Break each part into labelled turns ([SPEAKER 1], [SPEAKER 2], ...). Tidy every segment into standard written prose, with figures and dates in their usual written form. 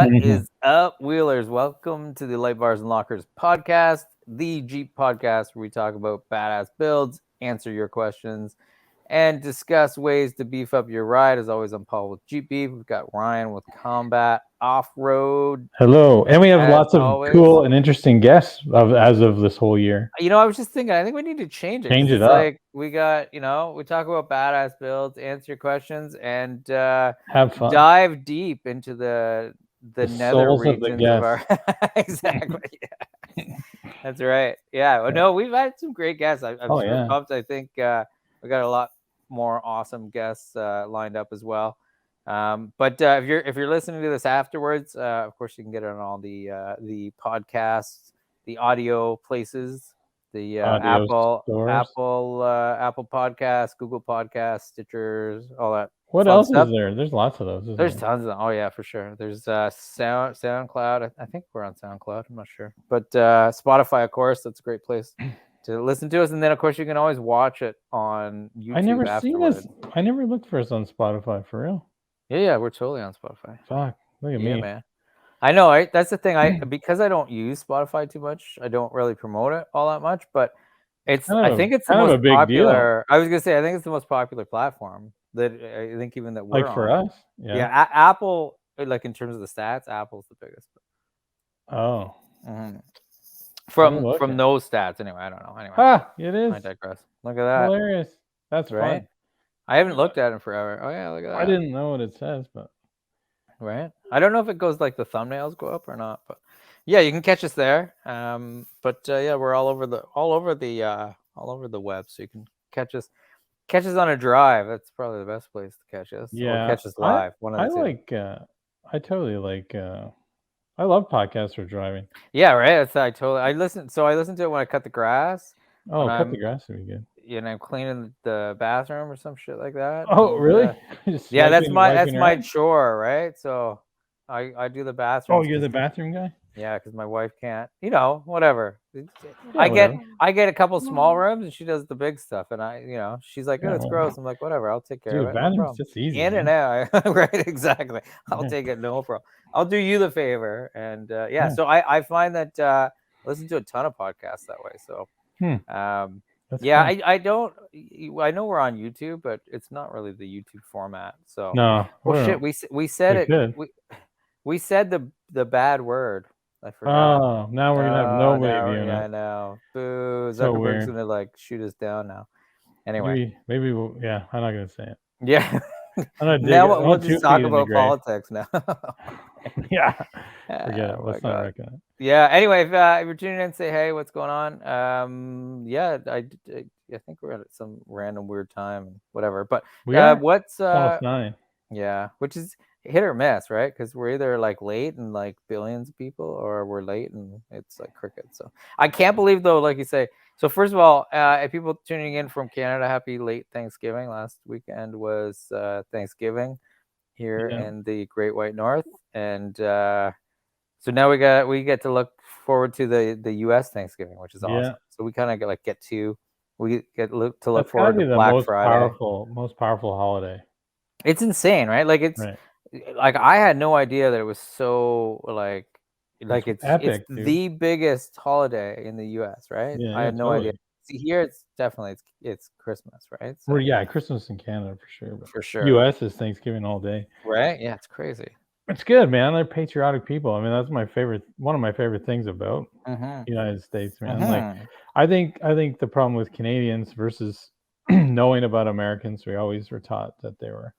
[SPEAKER 1] What is up, Wheelers? Welcome to the Light Bars and Lockers podcast, the Jeep podcast where we talk about badass builds, answer your questions, and discuss ways to beef up your ride. As always, I'm Paul with JeepBeef. We've got Ryan with Combat Off-Road.
[SPEAKER 2] Hello, and we have lots of
[SPEAKER 1] always.
[SPEAKER 2] cool and interesting guests as of this whole year.
[SPEAKER 1] You know, I was just thinking, I think we need to change it.
[SPEAKER 2] Change it
[SPEAKER 1] it's
[SPEAKER 2] up.
[SPEAKER 1] Like we got, we talk about badass builds, answer your questions, and
[SPEAKER 2] have fun.
[SPEAKER 1] Dive deep into the nether regions of our exactly. Yeah. That's right. Yeah. Well, no, we've had some great guests. I'm super pumped. I think we got a lot more awesome guests lined up as well. But if you're listening to this afterwards, of course you can get it on all the podcasts, the audio places, the Apple Podcasts, Google Podcasts, Stitchers, all that.
[SPEAKER 2] What else is there? There's lots of those.
[SPEAKER 1] There's tons of them. Oh yeah, for sure. There's SoundCloud. I think we're on SoundCloud. I'm not sure, but Spotify, of course, that's a great place to listen to us. And then, of course, you can always watch it on YouTube.
[SPEAKER 2] I never seen this. I never looked for us on Spotify for real.
[SPEAKER 1] Yeah, we're totally on Spotify.
[SPEAKER 2] Fuck, look at me,
[SPEAKER 1] man. I know, right? That's the thing. Because I don't use Spotify too much, I don't really promote it all that much. But it's I think it's the most popular. I was gonna say I think it's the most popular platform. That I think even that we're
[SPEAKER 2] like for
[SPEAKER 1] on.
[SPEAKER 2] us,
[SPEAKER 1] yeah. Apple, like in terms of the stats, Apple's the biggest.
[SPEAKER 2] Oh,
[SPEAKER 1] from those stats, anyway. I don't know. Anyway,
[SPEAKER 2] it is.
[SPEAKER 1] I digress. Look at that.
[SPEAKER 2] Hilarious. That's right. Fun.
[SPEAKER 1] I haven't looked at it forever. Oh yeah, look at that.
[SPEAKER 2] I didn't know what it says, but
[SPEAKER 1] right. I don't know if it goes like the thumbnails go up or not, but yeah, you can catch us there. But yeah, we're all over the web, so you can catch us. Catch us on a drive. That's probably the best place to catch us.
[SPEAKER 2] Yeah,
[SPEAKER 1] or catch us live.
[SPEAKER 2] I totally like. I love podcasts for driving.
[SPEAKER 1] Yeah, right. I listen to it when I cut the grass.
[SPEAKER 2] Oh, cut the grass would be good.
[SPEAKER 1] And I'm cleaning the bathroom or some shit like that.
[SPEAKER 2] Oh, really?
[SPEAKER 1] Yeah, that's my chore, right? So I do the bathroom.
[SPEAKER 2] Oh, you're the bathroom guy?
[SPEAKER 1] Yeah, because my wife can't. Whatever. Yeah, I get a couple small rooms, and she does the big stuff. And she's like, "Oh, it's gross." I'm like, "Whatever, I'll take care of it."
[SPEAKER 2] Bathroom's just easy.
[SPEAKER 1] In and out, right? Exactly. I'll take it, no problem. I'll do you the favor, and So I find that I listen to a ton of podcasts that way. So, I don't. I know we're on YouTube, but it's not really the YouTube format. So
[SPEAKER 2] no.
[SPEAKER 1] Well, shit. We said it. We said the bad word. I forgot.
[SPEAKER 2] Oh, now we're gonna have nobody viewing it.
[SPEAKER 1] I know. Boo! Zuckerberg's gonna shoot us down now. Anyway,
[SPEAKER 2] maybe we'll, I'm not gonna say it.
[SPEAKER 1] Yeah. Now we'll just talk about politics now.
[SPEAKER 2] Yeah. Forget it. Let's not reckon it.
[SPEAKER 1] Yeah. Anyway, if you're tuning in, say hey. What's going on? I think we're at some random weird time, whatever. But what's
[SPEAKER 2] almost 9?
[SPEAKER 1] Yeah, which is hit or miss, right? Because we're either like late and like billions of people, or we're late and it's like crickets. So I can't believe though, like you say. So first of all, if people tuning in from Canada, happy late Thanksgiving. Last weekend was Thanksgiving here in the Great White North, and so now we get to look forward to the U.S. Thanksgiving, which is awesome. So we kind of get to look forward to Black Friday.
[SPEAKER 2] Most powerful holiday.
[SPEAKER 1] It's insane, right? Like it's like I had no idea that it was so like it's epic, it's the biggest holiday in the U.S., right?
[SPEAKER 2] Yeah,
[SPEAKER 1] I had no idea. See, here it's definitely it's Christmas, right?
[SPEAKER 2] So, well, Christmas in Canada for sure. But
[SPEAKER 1] for sure.
[SPEAKER 2] U.S. is Thanksgiving all day.
[SPEAKER 1] Right? Yeah, it's crazy.
[SPEAKER 2] It's good, man. They're patriotic people. I mean, that's one of my favorite things about the United States, man. Like, I think the problem with Canadians versus knowing about Americans, we always were taught that they were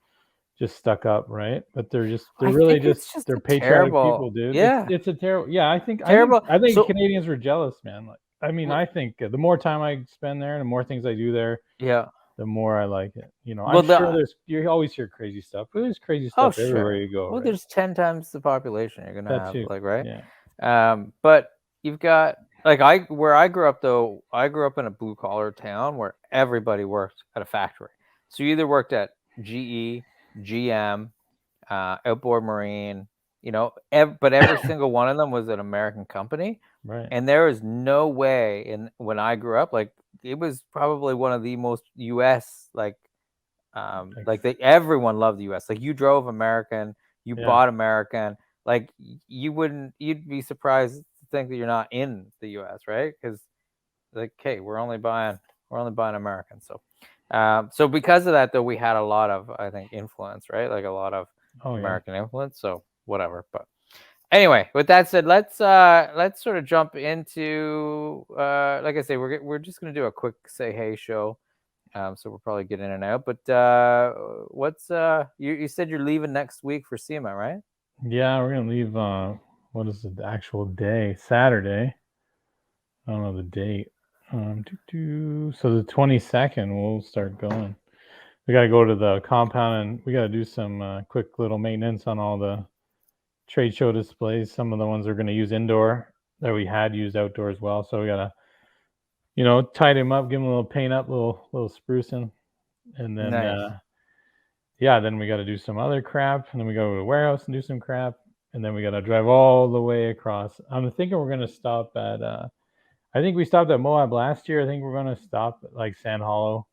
[SPEAKER 2] just stuck up, right? But they're patriotic people, dude.
[SPEAKER 1] Yeah,
[SPEAKER 2] it's a terrible. Yeah, I think Canadians were jealous, man. Like, I mean, I think the more time I spend there and the more things I do there, the more I like it. I'm sure you always hear crazy stuff. But there's crazy stuff everywhere you go.
[SPEAKER 1] Well, there's 10 times the population you're gonna have, like, right?
[SPEAKER 2] Yeah.
[SPEAKER 1] But you've got where I grew up though. I grew up in a blue collar town where everybody worked at a factory. So you either worked at GE, GM, Outboard Marine, but every single one of them was an American company.
[SPEAKER 2] Right.
[SPEAKER 1] And there is no way when I grew up, like it was probably one of the most US everyone loved the US. Like you drove American, you bought American. like you'd be surprised to think that you're not in the U.S., right? Because like, hey, we're only buying American. So because of that, though, we had a lot of, I think, influence, right? Like a lot of American influence. So whatever. But anyway, with that said, let's sort of jump into like I say, we're just gonna do a quick say hey show. So we'll probably get in and out. But what's you said you're leaving next week for SEMA, right?
[SPEAKER 2] Yeah, we're gonna leave. What is the actual day? Saturday. I don't know the date. So the 22nd, we'll start going. We got to go to the compound and we got to do some quick little maintenance on all the trade show displays. Some of the ones we're going to use indoor that we had used outdoor as well. So we got to, tidy them up, give them a little paint up, little sprucing, and then
[SPEAKER 1] Nice.
[SPEAKER 2] then we got to do some other crap, and then we go to the warehouse and do some crap, and then we got to drive all the way across. I'm thinking we're going to stop at. I think we stopped at Moab last year. I think we're going to stop at like Sand Hollow.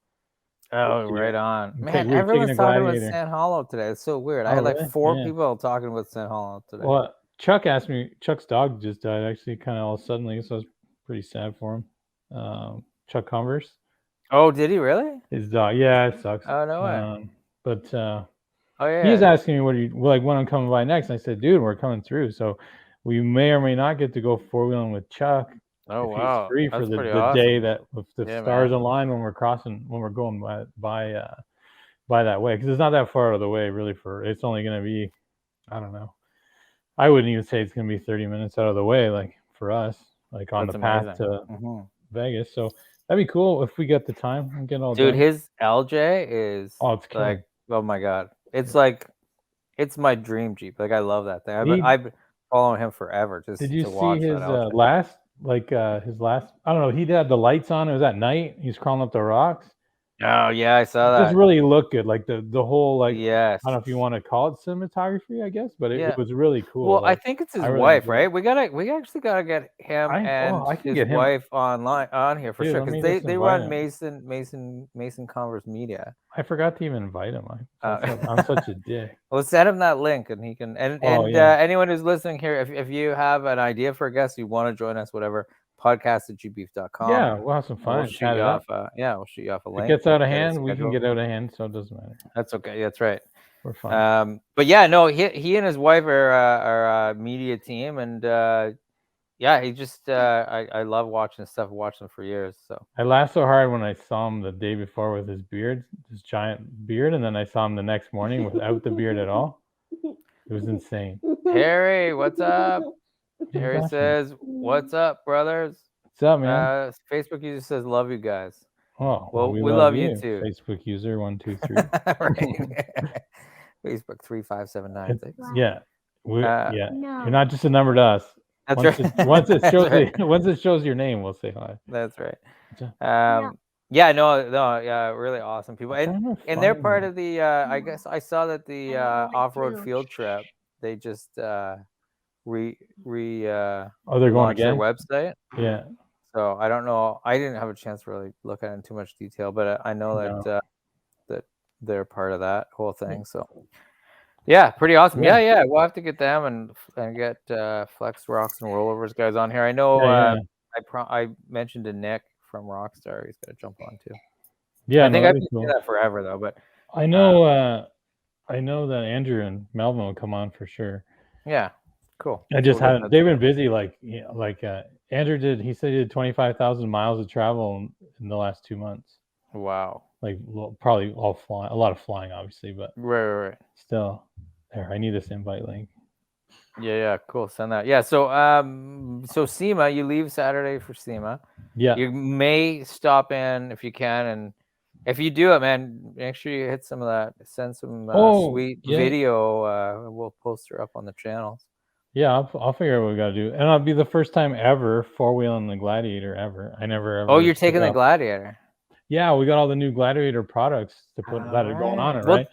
[SPEAKER 1] Oh, right on. Man,
[SPEAKER 2] We're taking
[SPEAKER 1] everyone's
[SPEAKER 2] a
[SPEAKER 1] talking about
[SPEAKER 2] Gladiator.
[SPEAKER 1] Sand Hollow today. It's so weird. I
[SPEAKER 2] Oh,
[SPEAKER 1] had like
[SPEAKER 2] really?
[SPEAKER 1] 4
[SPEAKER 2] Yeah.
[SPEAKER 1] people talking about Sand Hollow today.
[SPEAKER 2] Well, Chuck asked me. Chuck's dog just died, actually, kind of all suddenly. So I was pretty sad for him. Chuck Converse.
[SPEAKER 1] Oh, did he really?
[SPEAKER 2] His dog. Yeah, it sucks.
[SPEAKER 1] Oh, no way.
[SPEAKER 2] But
[SPEAKER 1] oh yeah.
[SPEAKER 2] He was asking me when I'm coming by next. And I said, dude, we're coming through. So we may or may not get to go 4-wheeling with Chuck.
[SPEAKER 1] Oh,
[SPEAKER 2] if
[SPEAKER 1] wow.
[SPEAKER 2] he's free
[SPEAKER 1] That's
[SPEAKER 2] for the
[SPEAKER 1] awesome.
[SPEAKER 2] day that if the stars align when we're going by that way, because it's not that far out of the way really. It's only going to be, I don't know, I wouldn't even say it's going to be 30 minutes out of the way, like for us, like on the path to Vegas. So that'd be cool if we get the time and get all done.
[SPEAKER 1] Dude, his LJ is
[SPEAKER 2] it's
[SPEAKER 1] like, oh my god, it's like, it's my dream Jeep. Like I love that thing. I've been following him forever. Just
[SPEAKER 2] did you
[SPEAKER 1] to watch
[SPEAKER 2] see his
[SPEAKER 1] that
[SPEAKER 2] last? His last, I don't know. He had the lights on. It was at night. He's crawling up the rocks.
[SPEAKER 1] Oh yeah, I saw that.
[SPEAKER 2] It just really looked good. Like the whole
[SPEAKER 1] yes.
[SPEAKER 2] I don't know if you want to call it cinematography, I guess, but it was really cool.
[SPEAKER 1] Well, I think it's his wife, right? We actually gotta get him and his wife on here for sure, because they run Mason Converse Media.
[SPEAKER 2] I forgot to even invite him. I'm such a dick.
[SPEAKER 1] Well, send him that link, and he can. And anyone who's listening here, if you have an idea for a guest, you want to join us, whatever, podcast@jeepbeef.com.
[SPEAKER 2] Yeah, we'll have some fun.
[SPEAKER 1] We'll shoot you off. We'll shoot you off a link.
[SPEAKER 2] If it gets out of hand, we can get out of hand, so it doesn't matter.
[SPEAKER 1] That's okay. That's right.
[SPEAKER 2] We're fine.
[SPEAKER 1] But yeah, no, he and his wife are a media team, and he just I love watching stuff. Watched him for years. So
[SPEAKER 2] I laughed so hard when I saw him the day before with his beard, his giant beard, and then I saw him the next morning without the beard at all. It was insane.
[SPEAKER 1] Harry, what's up? Harry says, "What's up, brothers?
[SPEAKER 2] What's up, man?"
[SPEAKER 1] Facebook user says, "Love you guys."
[SPEAKER 2] Oh,
[SPEAKER 1] well, we love you too.
[SPEAKER 2] Facebook user 123.
[SPEAKER 1] Facebook 35796.
[SPEAKER 2] Yeah, You're not just a number to us.
[SPEAKER 1] That's
[SPEAKER 2] once it shows once it shows your name, we'll say hi.
[SPEAKER 1] That's right. Really awesome people, and they're part of the. I guess I saw that the off-road field trip. They just they're going
[SPEAKER 2] again?
[SPEAKER 1] Their website.
[SPEAKER 2] Yeah.
[SPEAKER 1] So I don't know. I didn't have a chance to really look at it in too much detail, but I know that they're part of that whole thing. So yeah, pretty awesome. Yeah. We'll have to get them and get Flex Rocks and Rollovers guys on here. I know. I mentioned to Nick from Rockstar. He's got to jump on too.
[SPEAKER 2] Yeah,
[SPEAKER 1] I think I've been doing that forever though. But
[SPEAKER 2] I know. I know that Andrew and Melvin will come on for sure.
[SPEAKER 1] Yeah. Cool.
[SPEAKER 2] I just haven't. They've been busy. Andrew did. He said he did 25,000 miles of travel in the last 2 months.
[SPEAKER 1] Wow.
[SPEAKER 2] Like probably all flying. A lot of flying, obviously, but
[SPEAKER 1] right.
[SPEAKER 2] Still, there. I need this invite link.
[SPEAKER 1] Yeah. Cool. Send that. Yeah. So SEMA, you leave Saturday for SEMA.
[SPEAKER 2] Yeah.
[SPEAKER 1] You may stop in if you can, and if you do it, man, make sure you hit some of that. Send some sweet video. We'll post her up on the channels.
[SPEAKER 2] Yeah, I'll figure out what we got to do. And it'll be the first time ever four-wheeling the Gladiator ever. I never ever.
[SPEAKER 1] Oh, you're taking the Gladiator?
[SPEAKER 2] Yeah, we got all the new Gladiator products to put that are going on it, right?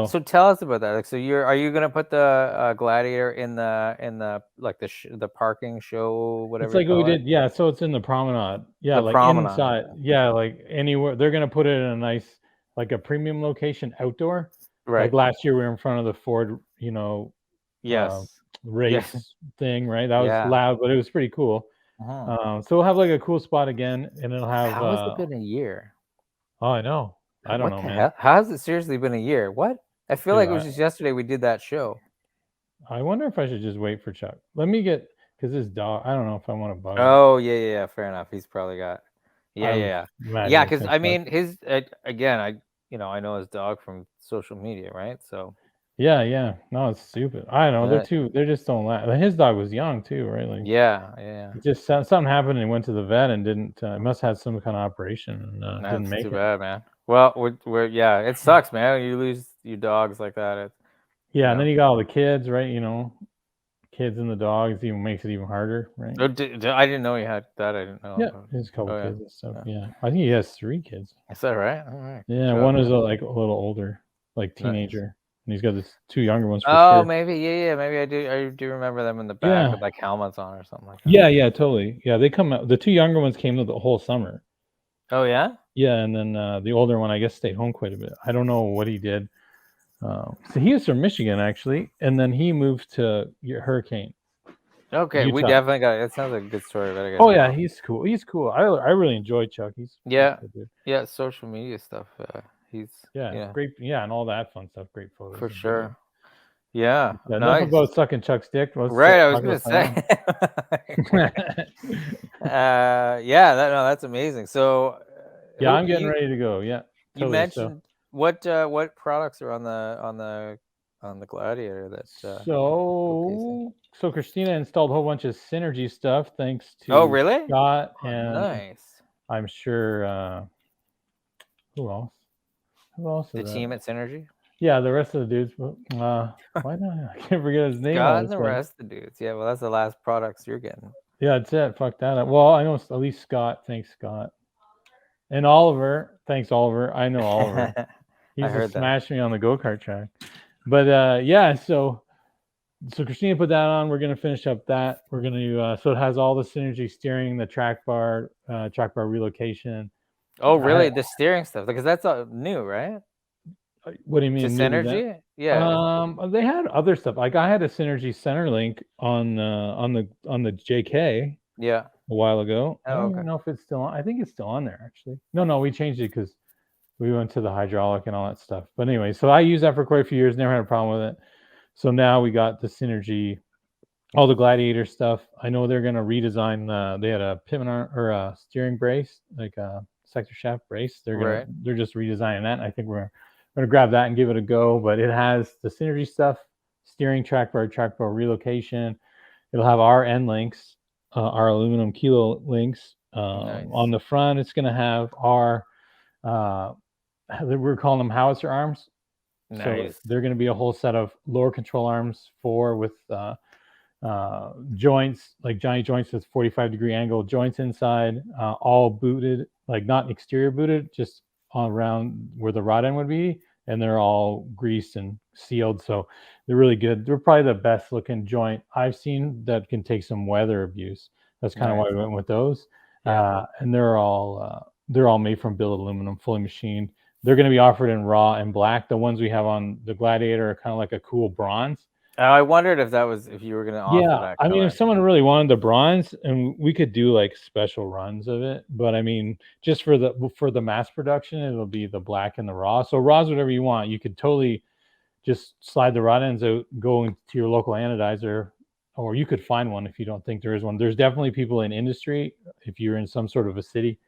[SPEAKER 1] So tell us about that. Like, so are you gonna put the Gladiator in the like the parking show, whatever?
[SPEAKER 2] It's like what we did. Yeah, so it's in the promenade. Yeah, inside. Yeah, like anywhere. They're gonna put it in a nice, like a premium location outdoor.
[SPEAKER 1] Right.
[SPEAKER 2] Like last year, we were in front of the Ford.
[SPEAKER 1] Yes.
[SPEAKER 2] race thing, right? That was
[SPEAKER 1] Yeah.
[SPEAKER 2] loud, but it was pretty cool. So we'll have like a cool spot again, and it'll have.
[SPEAKER 1] How has it been a year?
[SPEAKER 2] Oh, I know. I don't
[SPEAKER 1] What
[SPEAKER 2] know,
[SPEAKER 1] the
[SPEAKER 2] man.
[SPEAKER 1] hell? How has it seriously been a year? What? I feel
[SPEAKER 2] Dude,
[SPEAKER 1] like it was just yesterday we did that show.
[SPEAKER 2] I wonder if I should just wait for Chuck. Let me get, because this dog, I don't know if I want to bug him.
[SPEAKER 1] Oh, yeah, fair enough. He's probably got.
[SPEAKER 2] I would
[SPEAKER 1] Yeah.
[SPEAKER 2] imagine
[SPEAKER 1] Yeah,
[SPEAKER 2] it's
[SPEAKER 1] because
[SPEAKER 2] gonna
[SPEAKER 1] I
[SPEAKER 2] suck.
[SPEAKER 1] mean, his again, I know his dog from social media, right? So
[SPEAKER 2] Yeah. No, it's stupid. I don't know. They just don't laugh. His dog was young too, right? Like,
[SPEAKER 1] yeah.
[SPEAKER 2] it just something happened and he went to the vet and didn't. Must have had some kind of operation and didn't
[SPEAKER 1] That's
[SPEAKER 2] make
[SPEAKER 1] too
[SPEAKER 2] it.
[SPEAKER 1] bad, man. Well, yeah, it sucks, man. You lose your dogs like that.
[SPEAKER 2] Yeah, and then you got all the kids, right? Kids and the dogs even makes it even harder, right?
[SPEAKER 1] Oh, I didn't know he had that. I didn't know.
[SPEAKER 2] Yeah, there's a couple
[SPEAKER 1] Oh, yeah.
[SPEAKER 2] kids and stuff. Yeah, I think he has 3 kids.
[SPEAKER 1] Is that right? All right.
[SPEAKER 2] Yeah, one is like a little older, like teenager, and he's got this 2 younger ones for
[SPEAKER 1] Oh,
[SPEAKER 2] sure.
[SPEAKER 1] maybe. Yeah. Maybe I do remember them in the back
[SPEAKER 2] Yeah.
[SPEAKER 1] with like helmets on or something like that.
[SPEAKER 2] Yeah, totally. Yeah, they come out. The 2 younger ones came the whole summer.
[SPEAKER 1] Oh, yeah?
[SPEAKER 2] Yeah, and then the older one, I guess, stayed home quite a bit. I don't know what he did. So he was from Michigan actually, and then he moved to Hurricane.
[SPEAKER 1] Okay, we
[SPEAKER 2] Utah.
[SPEAKER 1] definitely got it. Sounds like a good story.
[SPEAKER 2] Oh yeah, he's cool. He's cool. I really enjoy Chuck. He's
[SPEAKER 1] Yeah,
[SPEAKER 2] good dude.
[SPEAKER 1] yeah. Social media stuff. He's
[SPEAKER 2] great. Yeah, and all that fun stuff. Great photos
[SPEAKER 1] for sure. Yeah,
[SPEAKER 2] enough about sucking Chuck's dick.
[SPEAKER 1] Right, I was gonna say. That's amazing. So,
[SPEAKER 2] yeah, I'm getting ready to go. Yeah, totally.
[SPEAKER 1] You mentioned what products are on the Gladiator that.
[SPEAKER 2] So Christina installed a whole bunch of Synergy stuff thanks to
[SPEAKER 1] really?
[SPEAKER 2] Scott and
[SPEAKER 1] nice.
[SPEAKER 2] I'm sure who else?
[SPEAKER 1] The team at Synergy?
[SPEAKER 2] Yeah, the rest of the dudes. Why not? I can't forget his name.
[SPEAKER 1] Scott and the rest of the dudes. Yeah, well, that's the last products you're getting.
[SPEAKER 2] Yeah, that's it. Fuck that up. Well, I know at least Scott. Thanks, Scott. And Oliver. Thanks, Oliver. I know Oliver. He's just smashed me on the go-kart track. But yeah, so Christina put that on. We're gonna finish up that. We're gonna so it has all the Synergy steering, the track bar relocation.
[SPEAKER 1] Oh, really? The steering stuff, because that's new, right?
[SPEAKER 2] What do you mean?
[SPEAKER 1] Synergy? Yeah.
[SPEAKER 2] They had other stuff. Like I had a Synergy center link on the JK.
[SPEAKER 1] Yeah.
[SPEAKER 2] A while ago.
[SPEAKER 1] Oh,
[SPEAKER 2] I don't even know if it's still on. I think it's still on there actually. No, we changed it because we went to the hydraulic and all that stuff. But anyway, so I used that for quite a few years. Never had a problem with it. So now we got the Synergy, all the Gladiator stuff. I know they're gonna redesign. They had a pivot arm or a steering brace, like a sector shaft brace. They're just redesigning that. And I think we're gonna grab that and give it a go. But it has the Synergy stuff, steering, track bar relocation. It'll have our end links, our aluminum kilo links. Nice. On the front, it's gonna have our we're calling them howitzer arms.
[SPEAKER 1] Nice.
[SPEAKER 2] So they're going to be a whole set of lower control arms with joints, like giant joints with 45-degree angle joints inside, all booted, like not exterior booted, just around where the rod end would be, and they're all greased and sealed. So they're really good. They're probably the best looking joint I've seen that can take some weather abuse. That's kind of why we went with those. Yeah. And they're all made from billet aluminum, fully machined. They're going to be offered in raw and black. The ones we have on the Gladiator are kind of like a cool bronze.
[SPEAKER 1] I wondered if you were going to offer that color.
[SPEAKER 2] I mean, if someone really wanted the bronze, and we could do like special runs of it, but I mean, just for the mass production, it'll be the black and the raw. So raw's whatever you want. You could totally just slide the rod ends out, go to your local anodizer, or you could find one if you don't think there is one. There's definitely people in industry, if you're in some sort of a city,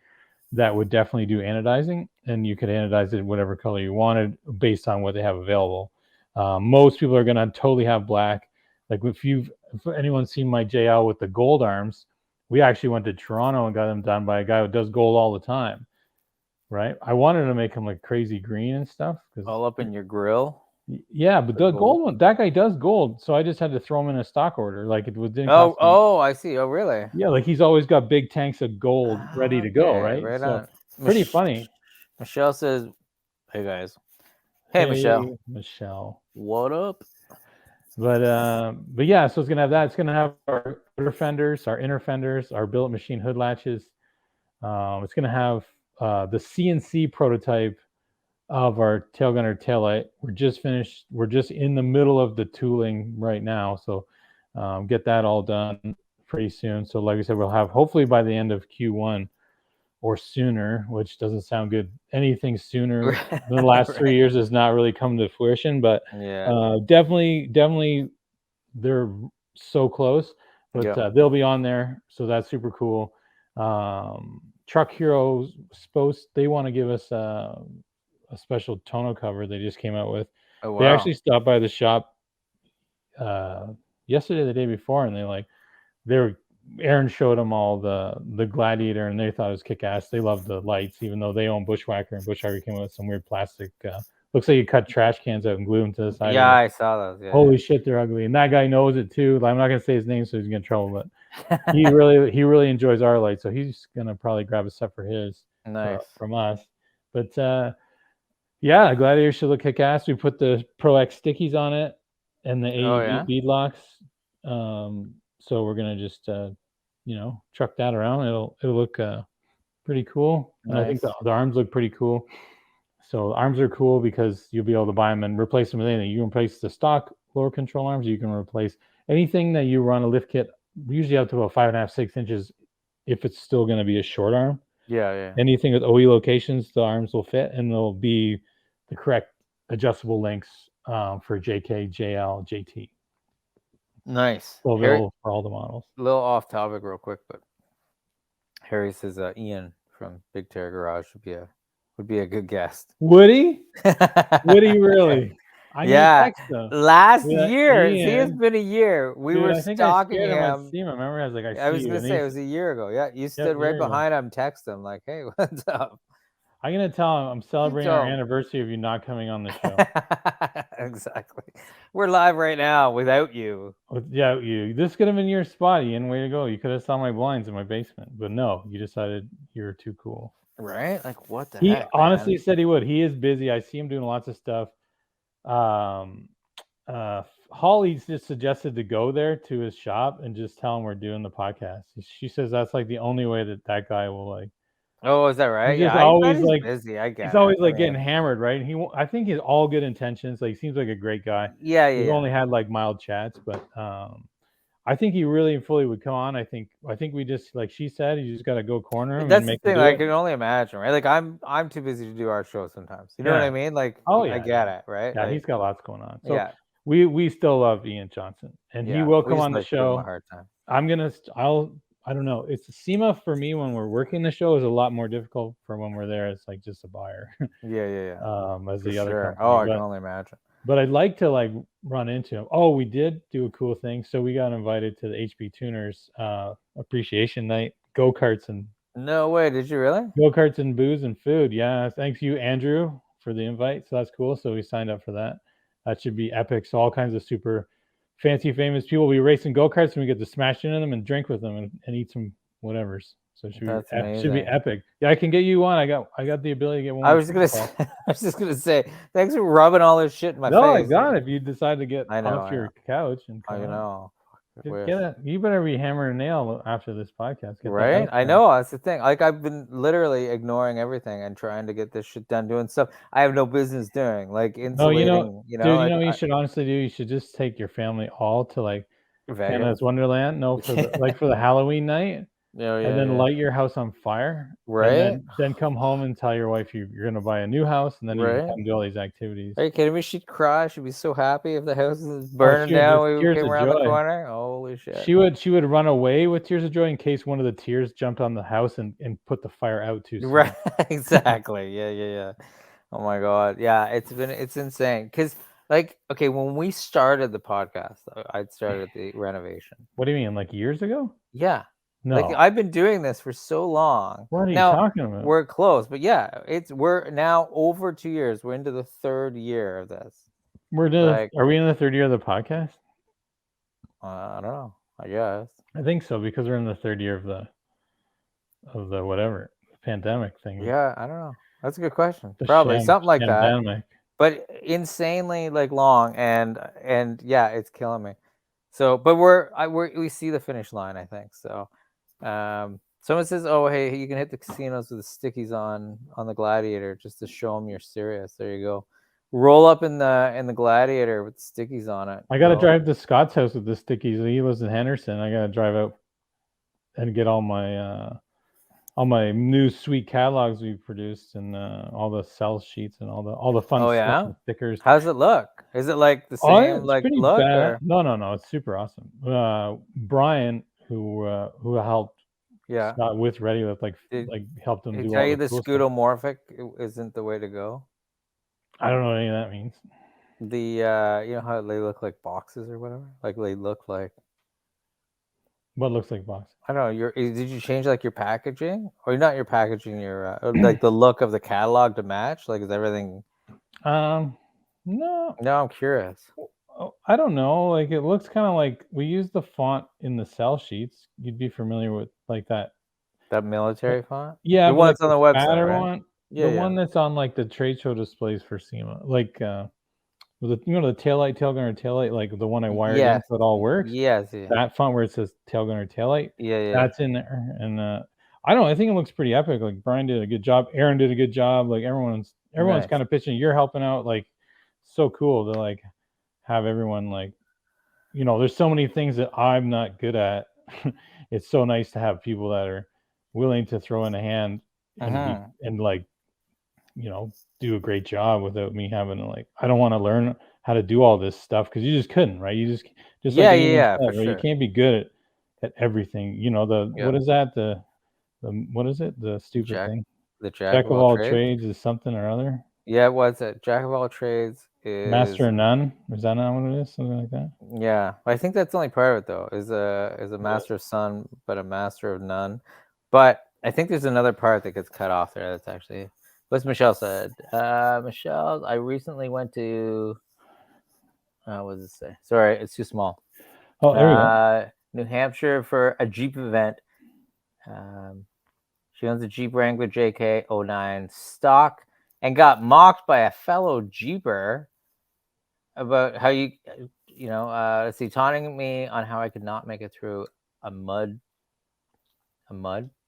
[SPEAKER 2] that would definitely do anodizing, and you could anodize it whatever color you wanted based on what they have available. Most people are going to totally have black. Like if anyone's seen my JL with the gold arms, we actually went to Toronto and got them done by a guy who does gold all the time. Right? I wanted to make them like crazy green and stuff.
[SPEAKER 1] All up in your grill.
[SPEAKER 2] Yeah, but the gold one, that guy does gold, so I just had to throw him in a stock order. Like it didn't
[SPEAKER 1] cost me. Oh, I see. Oh, really?
[SPEAKER 2] Yeah, like he's always got big tanks of gold ready to go, right?
[SPEAKER 1] Right on.
[SPEAKER 2] Pretty funny.
[SPEAKER 1] Michelle says, "Hey guys." Hey Michelle.
[SPEAKER 2] Michelle.
[SPEAKER 1] What up?
[SPEAKER 2] But yeah, so it's gonna have that. It's gonna have our outer fenders, our inner fenders, our billet machine hood latches. It's gonna have the CNC prototype of our tail gunner taillight. We're just finished. We're just in the middle of the tooling right now. So get that all done pretty soon. So like I said, we'll have hopefully by the end of Q1 or sooner, which doesn't sound good. Anything sooner than the last 3 years has not really come to fruition, but definitely they're so close. But they'll be on there, so that's super cool. Truck Heroes they want to give us a special tonneau cover they just came out with.
[SPEAKER 1] Oh, wow.
[SPEAKER 2] They actually stopped by the shop yesterday, the day before, and Aaron showed them all the Gladiator, and they thought it was kick-ass. They loved the lights, even though they own Bushwhacker, and Bushwhacker came out with some weird plastic. Looks like you cut trash cans out and glue them to the side.
[SPEAKER 1] Yeah, I saw those. Yeah,
[SPEAKER 2] holy shit, they're ugly, and that guy knows it too. I'm not gonna say his name, so he's gonna get in trouble, but he really enjoys our lights, so he's gonna probably grab a set for his from us. But yeah, Gladiator should look kick-ass. We put the Pro X stickies on it and the AEV bead locks. So we're gonna just truck that around. It'll look pretty cool. And I think the arms look pretty cool. So the arms are cool because you'll be able to buy them and replace them with anything. You can replace the stock lower control arms. You can replace anything that you run a lift kit, usually up to about 5.5, 6 inches, if it's still going to be a short arm.
[SPEAKER 1] Yeah.
[SPEAKER 2] Anything with OE locations, the arms will fit, and they'll be the correct adjustable lengths for JK, JL, JT.
[SPEAKER 1] Nice.
[SPEAKER 2] So available for all the models.
[SPEAKER 1] A little off topic real quick, but Harry says Ian from Big Terror Garage would be a good guest.
[SPEAKER 2] Would he? Would he really? Text him.
[SPEAKER 1] Last year. See, it's been a year. We were stalking him.
[SPEAKER 2] I see him. I remember I was like,
[SPEAKER 1] I was gonna say it was a year ago. Yeah, you stood right behind him, text him like, "Hey, what's up?"
[SPEAKER 2] I'm gonna tell him I'm celebrating our anniversary of you not coming on the show.
[SPEAKER 1] Exactly. We're live right now without you.
[SPEAKER 2] Without you. This could have been your spot, Ian. Way to go. You could have saw my blinds in my basement. But no, you decided you were too cool.
[SPEAKER 1] Right? Like, what the
[SPEAKER 2] heck?
[SPEAKER 1] He
[SPEAKER 2] honestly said he would. He is busy. I see him doing lots of stuff. Holly just suggested to go there to his shop and just tell him we're doing the podcast. She says that's like the only way that guy will like.
[SPEAKER 1] Oh, is that right?
[SPEAKER 2] He's always
[SPEAKER 1] he's
[SPEAKER 2] like
[SPEAKER 1] busy. I guess
[SPEAKER 2] he's always like getting hammered, right? And I think he's all good intentions. Like, he seems like a great guy.
[SPEAKER 1] Yeah.
[SPEAKER 2] We've only had like mild chats, but I think he really and fully would come on. I think we just, like she said, you just got to go corner him.
[SPEAKER 1] That's the thing. I can only imagine, right? Like, I'm too busy to do our show sometimes. You know what I mean? Like, I get it, right?
[SPEAKER 2] Yeah,
[SPEAKER 1] like,
[SPEAKER 2] he's got lots going on. So we still love Ian Johnson, and he will come on the show.
[SPEAKER 1] A hard time.
[SPEAKER 2] I don't know. It's SEMA for me when we're working the show is a lot more difficult for when we're there. It's like just a buyer.
[SPEAKER 1] Yeah.
[SPEAKER 2] As the other company.
[SPEAKER 1] Oh, I can only imagine.
[SPEAKER 2] But I'd like to like run into him. Oh, we did do a cool thing. So we got invited to the HB Tuners appreciation night, go-karts and.
[SPEAKER 1] No way! Did you really?
[SPEAKER 2] Go-karts and booze and food. Yeah, thanks you, Andrew, for the invite. So that's cool. So we signed up for that. That should be epic. So all kinds of super fancy, famous people will be racing go-karts, and we get to smash into them and drink with them and eat some whatevers. So it should be epic. Yeah, I can get you one. I got the ability to get one.
[SPEAKER 1] I was just gonna say, thanks for rubbing all this shit in my face.
[SPEAKER 2] No, I got it. If you decide to get off your couch and come
[SPEAKER 1] know.
[SPEAKER 2] You better be hammering a nail after this podcast.
[SPEAKER 1] Right? I know. That's the thing. Like, I've been literally ignoring everything and trying to get this shit done, doing stuff I have no business doing, like insulating.
[SPEAKER 2] Dude, you should honestly do. You should just take your family all to like Canada's Wonderland. No, for the Halloween night. And then light your house on fire,
[SPEAKER 1] right?
[SPEAKER 2] And then come home and tell your wife you're going to buy a new house, and then you can come do all these activities.
[SPEAKER 1] Are you kidding me? She'd cry. She'd be so happy if the house is burning down. We came around the corner. Holy shit!
[SPEAKER 2] She would run away with tears of joy in case one of the tears jumped on the house and put the fire out too soon.
[SPEAKER 1] Right? Exactly. Yeah. Oh my god. Yeah, it's insane because. Like, okay, when we started the podcast, I'd started the renovation.
[SPEAKER 2] What do you mean, like years ago?
[SPEAKER 1] Yeah.
[SPEAKER 2] No.
[SPEAKER 1] Like, I've been doing this for so long.
[SPEAKER 2] What are you talking about?
[SPEAKER 1] We're close, but yeah, we're now over 2 years. We're into the third year of this.
[SPEAKER 2] Are we in the third year of the podcast?
[SPEAKER 1] I don't know. I guess.
[SPEAKER 2] I think so, because we're in the third year of the whatever pandemic thing.
[SPEAKER 1] Yeah, I don't know. That's a good question. Probably something like that. But insanely like long, and yeah, it's killing me. So, but we see the finish line, I think. So, someone says, "Oh, hey, you can hit the casinos with the stickies on the Gladiator just to show them you're serious." There you go. roll up in the Gladiator with stickies on it.
[SPEAKER 2] I got to drive to Scott's house with the stickies. He lives in Henderson. I got to drive out and get all my new sweet catalogs we produced and all the sell sheets and all the fun stuff and stickers.
[SPEAKER 1] How does it look? Is it like the same
[SPEAKER 2] It's pretty
[SPEAKER 1] look
[SPEAKER 2] bad.
[SPEAKER 1] or?
[SPEAKER 2] No, it's super awesome. Brian, who helped Scott with ReadyLift, helped him
[SPEAKER 1] Did he
[SPEAKER 2] do
[SPEAKER 1] tell
[SPEAKER 2] all
[SPEAKER 1] you
[SPEAKER 2] the
[SPEAKER 1] the
[SPEAKER 2] cool stuff.
[SPEAKER 1] scootomorphic isn't the way to go?
[SPEAKER 2] I don't know what any of that means.
[SPEAKER 1] The you know how they look like boxes or whatever? Like they look like.
[SPEAKER 2] What looks like boxes?
[SPEAKER 1] I don't know. Did you change like your packaging, or not your packaging? Your like the look of the catalog to match. Like is everything?
[SPEAKER 2] No.
[SPEAKER 1] No, I'm curious.
[SPEAKER 2] I don't know. Like it looks kind of like we use the font in the sell sheets. You'd be familiar with like that.
[SPEAKER 1] That military font.
[SPEAKER 2] Yeah,
[SPEAKER 1] the
[SPEAKER 2] but
[SPEAKER 1] one
[SPEAKER 2] like
[SPEAKER 1] that's on the website, right?
[SPEAKER 2] one,
[SPEAKER 1] Yeah,
[SPEAKER 2] the one that's on like the trade show displays for SEMA, like with the the taillight, tailgunner, taillight, like the one I wired in so it all works.
[SPEAKER 1] Yes. Yeah.
[SPEAKER 2] That font where it says tailgunner, taillight.
[SPEAKER 1] Yeah.
[SPEAKER 2] That's in there, and I don't know. I think it looks pretty epic. Like Brian did a good job. Aaron did a good job. Like everyone's
[SPEAKER 1] Nice.
[SPEAKER 2] kind of pitching. You're helping out. Like so cool to like have everyone like, there's so many things that I'm not good at. It's so nice to have people that are willing to throw in a hand and like, do a great job without me having to like, I don't want to learn how to do all this stuff because you just couldn't, right? You just like anything else,
[SPEAKER 1] for
[SPEAKER 2] right?
[SPEAKER 1] sure.
[SPEAKER 2] You can't be good at everything. What is that? The what is it? The stupid thing.
[SPEAKER 1] The
[SPEAKER 2] Jack of all trades is something or other.
[SPEAKER 1] Yeah, what's it? Jack of all trades is
[SPEAKER 2] master of none. Is that not what it is? Something like that.
[SPEAKER 1] Yeah, I think that's the only part of it though. Is a master of some, but a master of none. But I think there's another part that gets cut off there. That's actually what's Michelle said. Michelle, I recently went to. What does it say? Sorry, it's too small.
[SPEAKER 2] Oh, there we go.
[SPEAKER 1] New Hampshire for a Jeep event. She owns a Jeep Wrangler JK 09 stock and got mocked by a fellow Jeeper about how taunting me on how I could not make it through a mud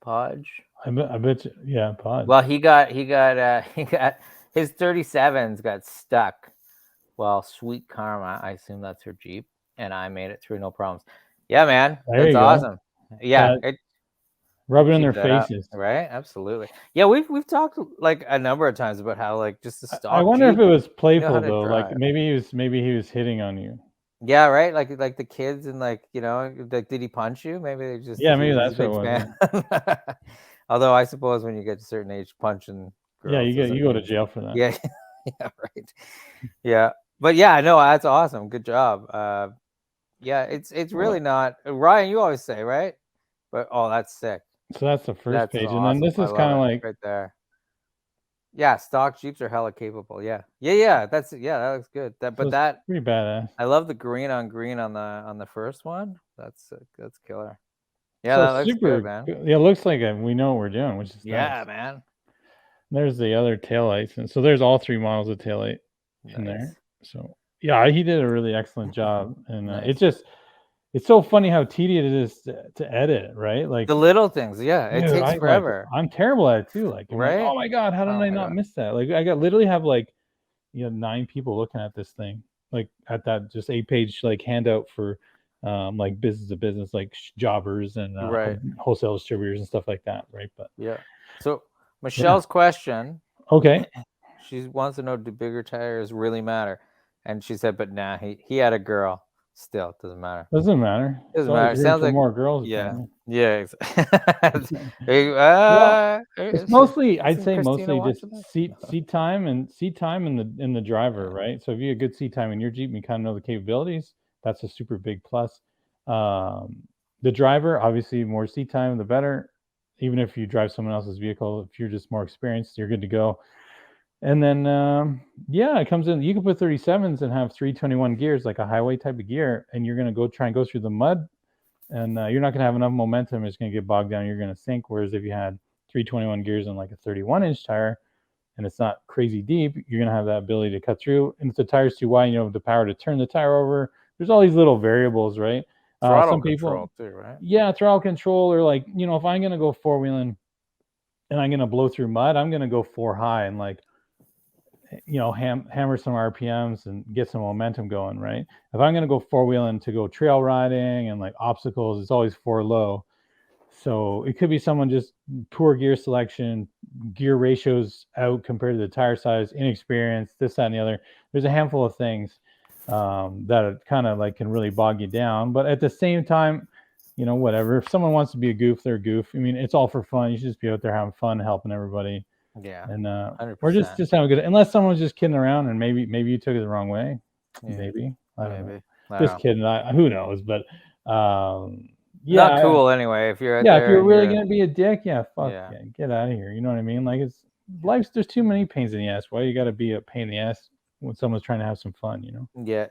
[SPEAKER 1] podge.
[SPEAKER 2] I bet you, yeah, podge.
[SPEAKER 1] Well, he got his 37s got stuck. Well, Sweet Karma, I assume that's her Jeep, and I made it through no problems. Yeah, man, that's awesome. Yeah,
[SPEAKER 2] rub it in their faces,
[SPEAKER 1] right? Absolutely. Yeah, we've talked like a number of times about how like just the stock.
[SPEAKER 2] I wonder if it was playful though. Like maybe he was hitting on you.
[SPEAKER 1] Yeah, right. Like the kids and like like did he punch you? Maybe they just
[SPEAKER 2] maybe that's what it was.
[SPEAKER 1] Yeah. Although I suppose when you get to a certain age, punching girls.
[SPEAKER 2] Yeah, you go to jail for that.
[SPEAKER 1] Yeah, yeah, right. Yeah, but yeah, no, that's awesome. Good job. Yeah, it's really not Ryan. You always say right, but that's sick.
[SPEAKER 2] So that's the first page, and then this is kind of like
[SPEAKER 1] right there. Yeah, stock Jeeps are hella capable. Yeah. That looks good. That's
[SPEAKER 2] pretty badass.
[SPEAKER 1] I love the green on green on the first one. That's killer. Yeah,
[SPEAKER 2] so
[SPEAKER 1] that looks
[SPEAKER 2] super
[SPEAKER 1] good, man.
[SPEAKER 2] Yeah, it looks like we know what we're doing, which is nice.
[SPEAKER 1] Man.
[SPEAKER 2] There's the other taillights, and so there's all 3 models of taillight in there. So yeah, he did a really excellent job, and it's so funny how tedious it is to edit, right? Like
[SPEAKER 1] the little things, it takes forever.
[SPEAKER 2] I'm terrible at it too. Like, right? Oh my god, how did I not miss that? Like, I literally have like 9 people looking at this thing, like at that just 8-page like handout for like business to business, like jobbers and wholesale distributors and stuff like that, right? But
[SPEAKER 1] yeah. So Michelle's question.
[SPEAKER 2] Okay.
[SPEAKER 1] She wants to know, do bigger tires really matter? And she said, but nah, he had a girl. Still, it doesn't matter.
[SPEAKER 2] Doesn't matter.
[SPEAKER 1] It sounds like
[SPEAKER 2] more girls.
[SPEAKER 1] Yeah.
[SPEAKER 2] It's
[SPEAKER 1] It's
[SPEAKER 2] mostly, I'd say, mostly just seat time in the driver, right? So if you have good seat time in your Jeep and you kind of know the capabilities, that's a super big plus. The driver, obviously, more seat time, the better. Even if you drive someone else's vehicle, if you're just more experienced, you're good to go. And then, it comes in. You can put 37s and have 321 gears, like a highway type of gear, and you're going to try and go through the mud, and you're not going to have enough momentum. It's going to get bogged down. You're going to sink. Whereas if you had 321 gears on like a 31-inch tire, and it's not crazy deep, you're going to have that ability to cut through. And if the tire's too wide, you have the power to turn the tire over. There's all these little variables, right?
[SPEAKER 1] Throttle control too, right?
[SPEAKER 2] Yeah, throttle control, or like, if I'm going to go 4-wheeling and I'm going to blow through mud, I'm going to go 4 high and like, hammer some RPMs and get some momentum going, right? If I'm going to go four-wheeling to go trail riding and like obstacles, it's always 4 low. So it could be someone just poor gear selection, gear ratios out compared to the tire size, inexperience, this, that, and the other. There's a handful of things that kind of like can really bog you down. But at the same time, whatever. If someone wants to be a goof, they're a goof. I mean, it's all for fun. You should just be out there having fun, helping everybody.
[SPEAKER 1] Yeah.
[SPEAKER 2] And
[SPEAKER 1] 100%.
[SPEAKER 2] or just having a good. Unless someone's just kidding around and maybe you took it the wrong way.
[SPEAKER 1] Yeah.
[SPEAKER 2] Maybe I don't
[SPEAKER 1] Maybe.
[SPEAKER 2] know. Just kidding. Who knows? But
[SPEAKER 1] yeah, not cool anyway. If you're out
[SPEAKER 2] yeah,
[SPEAKER 1] there
[SPEAKER 2] if you're really gonna be a dick, fuck
[SPEAKER 1] Yeah.
[SPEAKER 2] yeah, get out of here. You know what I mean? Like there's too many pains in the ass. Why you got to be a pain in the ass when someone's trying to have some fun?
[SPEAKER 1] Yeah.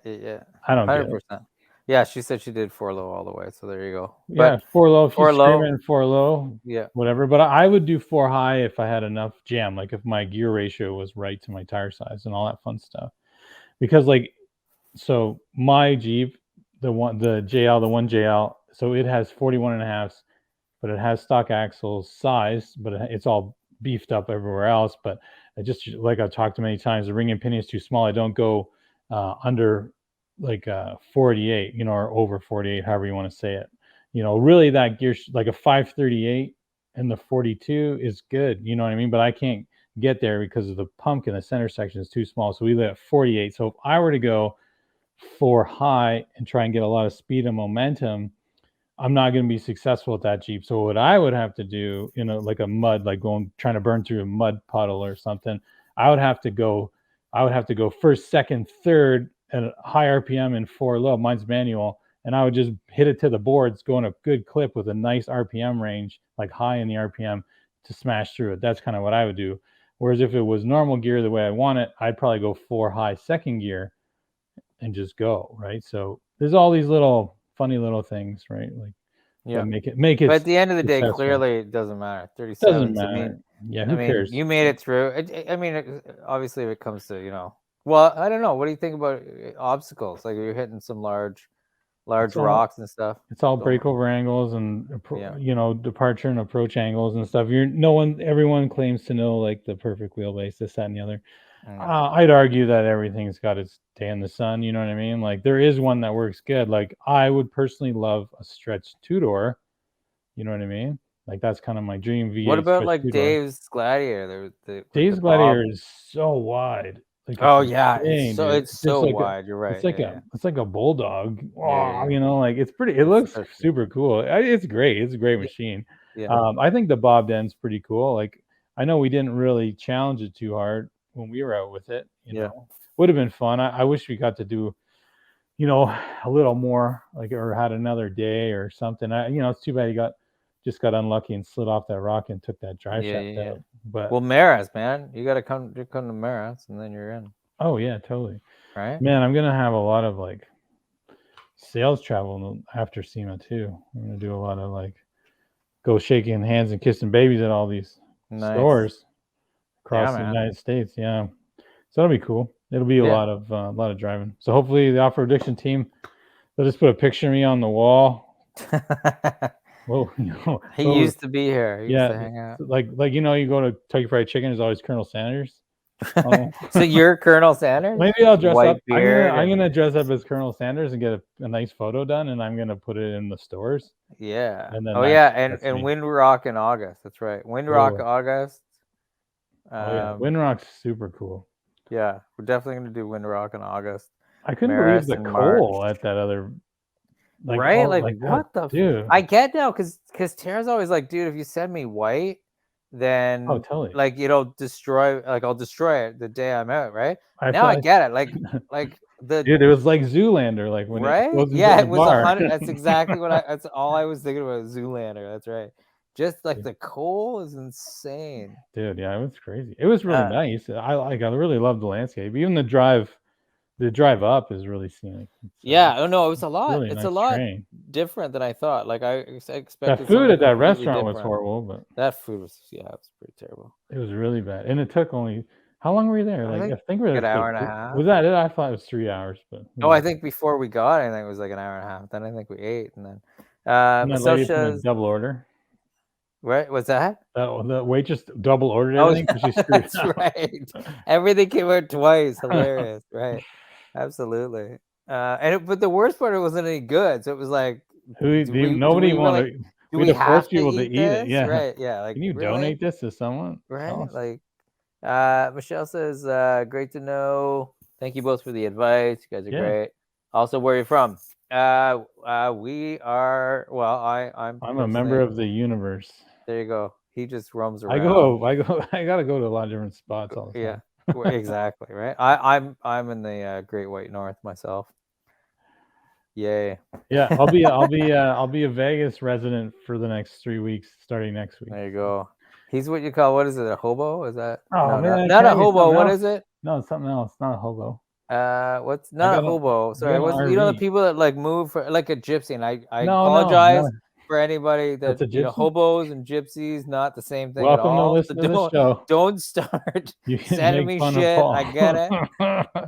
[SPEAKER 2] I don't
[SPEAKER 1] 100%.
[SPEAKER 2] get it.
[SPEAKER 1] Yeah, she said she did 4 low all the way, so there you go.
[SPEAKER 2] Yeah, 4 low. If you're screaming 4 low,
[SPEAKER 1] yeah,
[SPEAKER 2] whatever. But I would do 4 high if I had enough jam, like if my gear ratio was right to my tire size and all that fun stuff. Because so my Jeep, the 1JL, so it has 41.5s, but it has stock axles size, but it's all beefed up everywhere else. But I just, like I've talked to many times, the ring and pinion is too small. I don't go under like 48, or over 48, however you want to say it. Really that gear, like a 538 and the 42 is good. You know what I mean? But I can't get there because of the pump in the center section is too small. So we live at 48. So if I were to go 4 high and try and get a lot of speed and momentum, I'm not going to be successful at that Jeep. So what I would have to do, like a mud, like trying to burn through a mud puddle or something, I would have to go first, second, third at a high RPM and 4 low. Mine's manual, and I would just hit it to the boards, going a good clip with a nice RPM range, like high in the RPM, to smash through it. That's kind of what I would do. Whereas if it was normal gear the way I want it, I'd probably go 4 high second gear and just go, right? So there's all these little funny little things, right? Like make it.
[SPEAKER 1] But at the end of the day, clearly it doesn't matter. 37.
[SPEAKER 2] Doesn't matter. Who cares?
[SPEAKER 1] You made it through. I mean, obviously, if it comes to well, I don't know. What do you think about obstacles? Like you're hitting some large rocks and stuff.
[SPEAKER 2] It's all breakover angles and departure and approach angles and stuff. Everyone claims to know like the perfect wheelbase, this, that, and the other. I'd argue that everything's got its day in the sun. You know what I mean? Like there is one that works good. Like I would personally love a stretch 2-door. You know what I mean? Like that's kind of my dream V8.
[SPEAKER 1] What about like Dave's Gladiator?
[SPEAKER 2] Dave's Gladiator is so wide.
[SPEAKER 1] Like it's so wide. You're right.
[SPEAKER 2] It's like a bulldog. Like it's pretty. It looks super cool. It's great. It's a great machine. Yeah. I think the Bob Den's pretty cool. Like I know we didn't really challenge it too hard when we were out with it. You know, would have been fun. I wish we got to do, a little more, like, or had another day or something. It's too bad he just got unlucky and slid off that rock and took that drive shaft out. But
[SPEAKER 1] Maras, man, you got to come to Maras and then you're in.
[SPEAKER 2] Oh yeah, totally.
[SPEAKER 1] Right,
[SPEAKER 2] man. I'm gonna have a lot of like sales travel after SEMA too. I'm gonna do a lot of like go shaking hands and kissing babies at all these stores across the United States. Yeah, so that'll be cool. It'll be a lot of driving. So hopefully the Off-Road Addiction team, they'll just put a picture of me on the wall. Well,
[SPEAKER 1] he used to be here. He used to hang out.
[SPEAKER 2] Like you go to Kentucky Fried Chicken. There's always Colonel Sanders.
[SPEAKER 1] So you're Colonel Sanders?
[SPEAKER 2] Maybe I'll dress up. I'm gonna dress up as Colonel Sanders and get a nice photo done, and I'm gonna put it in the stores.
[SPEAKER 1] Yeah. And then and Windrock in August. That's right. Windrock August.
[SPEAKER 2] Windrock's super cool.
[SPEAKER 1] Yeah, we're definitely gonna do Windrock in August.
[SPEAKER 2] I couldn't believe the coal at that other.
[SPEAKER 1] Like, right? Like what the dude? I get now because Tara's always like, dude, if you send me white, then
[SPEAKER 2] totally.
[SPEAKER 1] Like destroy. Like I'll destroy it the day I'm out. Right now, I get it. Like the
[SPEAKER 2] dude, it was like Zoolander. Like when
[SPEAKER 1] it was 100. That's exactly what That's all I was thinking about. Zoolander. That's right. Just like the coal is insane,
[SPEAKER 2] dude. Yeah, it was crazy. It was really nice. I really loved the landscape. Even the drive up is really scenic.
[SPEAKER 1] Oh no, it was a lot. Really it's nice a lot different than I thought. Like I expected.
[SPEAKER 2] That food at that restaurant was horrible, but
[SPEAKER 1] that food was it was pretty terrible.
[SPEAKER 2] It was really bad, and it took only. How long were you there? Like I think we were
[SPEAKER 1] an hour and a half.
[SPEAKER 2] Was that it? I thought it was 3 hours, but
[SPEAKER 1] I think before we got, I think it was like an hour and a half. Then I think we ate, and then
[SPEAKER 2] Sasha's double order.
[SPEAKER 1] Right? What's that?
[SPEAKER 2] The waitress double ordered
[SPEAKER 1] Oh,
[SPEAKER 2] everything because she screwed
[SPEAKER 1] that's
[SPEAKER 2] up.
[SPEAKER 1] right. Everything came out twice. Hilarious. Right. Absolutely. But the worst part, it wasn't any good. So it was like, do
[SPEAKER 2] Nobody
[SPEAKER 1] we really,
[SPEAKER 2] wanted.
[SPEAKER 1] do
[SPEAKER 2] We
[SPEAKER 1] we
[SPEAKER 2] had to force
[SPEAKER 1] have to
[SPEAKER 2] people to
[SPEAKER 1] eat
[SPEAKER 2] eat it.
[SPEAKER 1] this?
[SPEAKER 2] Yeah.
[SPEAKER 1] Right. Yeah. Like,
[SPEAKER 2] Can you
[SPEAKER 1] really?
[SPEAKER 2] donate this to someone
[SPEAKER 1] Right.
[SPEAKER 2] else?
[SPEAKER 1] Like, Michelle says, great to know. Thank you both for the advice. You guys are
[SPEAKER 2] Yeah.
[SPEAKER 1] great. Also, where are you from? We are, well, I'm
[SPEAKER 2] I'm a member
[SPEAKER 1] personally,
[SPEAKER 2] of the universe.
[SPEAKER 1] there you go. He just roams
[SPEAKER 2] I
[SPEAKER 1] around.
[SPEAKER 2] gotta go to a lot of different spots all the
[SPEAKER 1] Yeah,
[SPEAKER 2] time.
[SPEAKER 1] exactly. Right. I'm in the Great White North myself. Yay.
[SPEAKER 2] Yeah, I'll be a Vegas resident for the next 3 weeks, starting next week.
[SPEAKER 1] There you go. He's what you call, what is it? A hobo? Is that?
[SPEAKER 2] Oh
[SPEAKER 1] No,
[SPEAKER 2] man,
[SPEAKER 1] not
[SPEAKER 2] can
[SPEAKER 1] a
[SPEAKER 2] I get
[SPEAKER 1] hobo.
[SPEAKER 2] something
[SPEAKER 1] What
[SPEAKER 2] else?
[SPEAKER 1] is it?
[SPEAKER 2] No, it's something else. Not a hobo.
[SPEAKER 1] What's
[SPEAKER 2] I
[SPEAKER 1] not a hobo? Sorry,
[SPEAKER 2] got an
[SPEAKER 1] what's you know the
[SPEAKER 2] RV.
[SPEAKER 1] people that like move for like a gypsy? And I
[SPEAKER 2] No, no.
[SPEAKER 1] apologize for anybody
[SPEAKER 2] That's
[SPEAKER 1] that
[SPEAKER 2] a gypsy.
[SPEAKER 1] hobos and gypsies not the same thing at
[SPEAKER 2] Welcome to
[SPEAKER 1] all. So
[SPEAKER 2] listen to the show.
[SPEAKER 1] don't start
[SPEAKER 2] You can
[SPEAKER 1] sending
[SPEAKER 2] make
[SPEAKER 1] me
[SPEAKER 2] fun of
[SPEAKER 1] shit.
[SPEAKER 2] Paul.
[SPEAKER 1] I get it.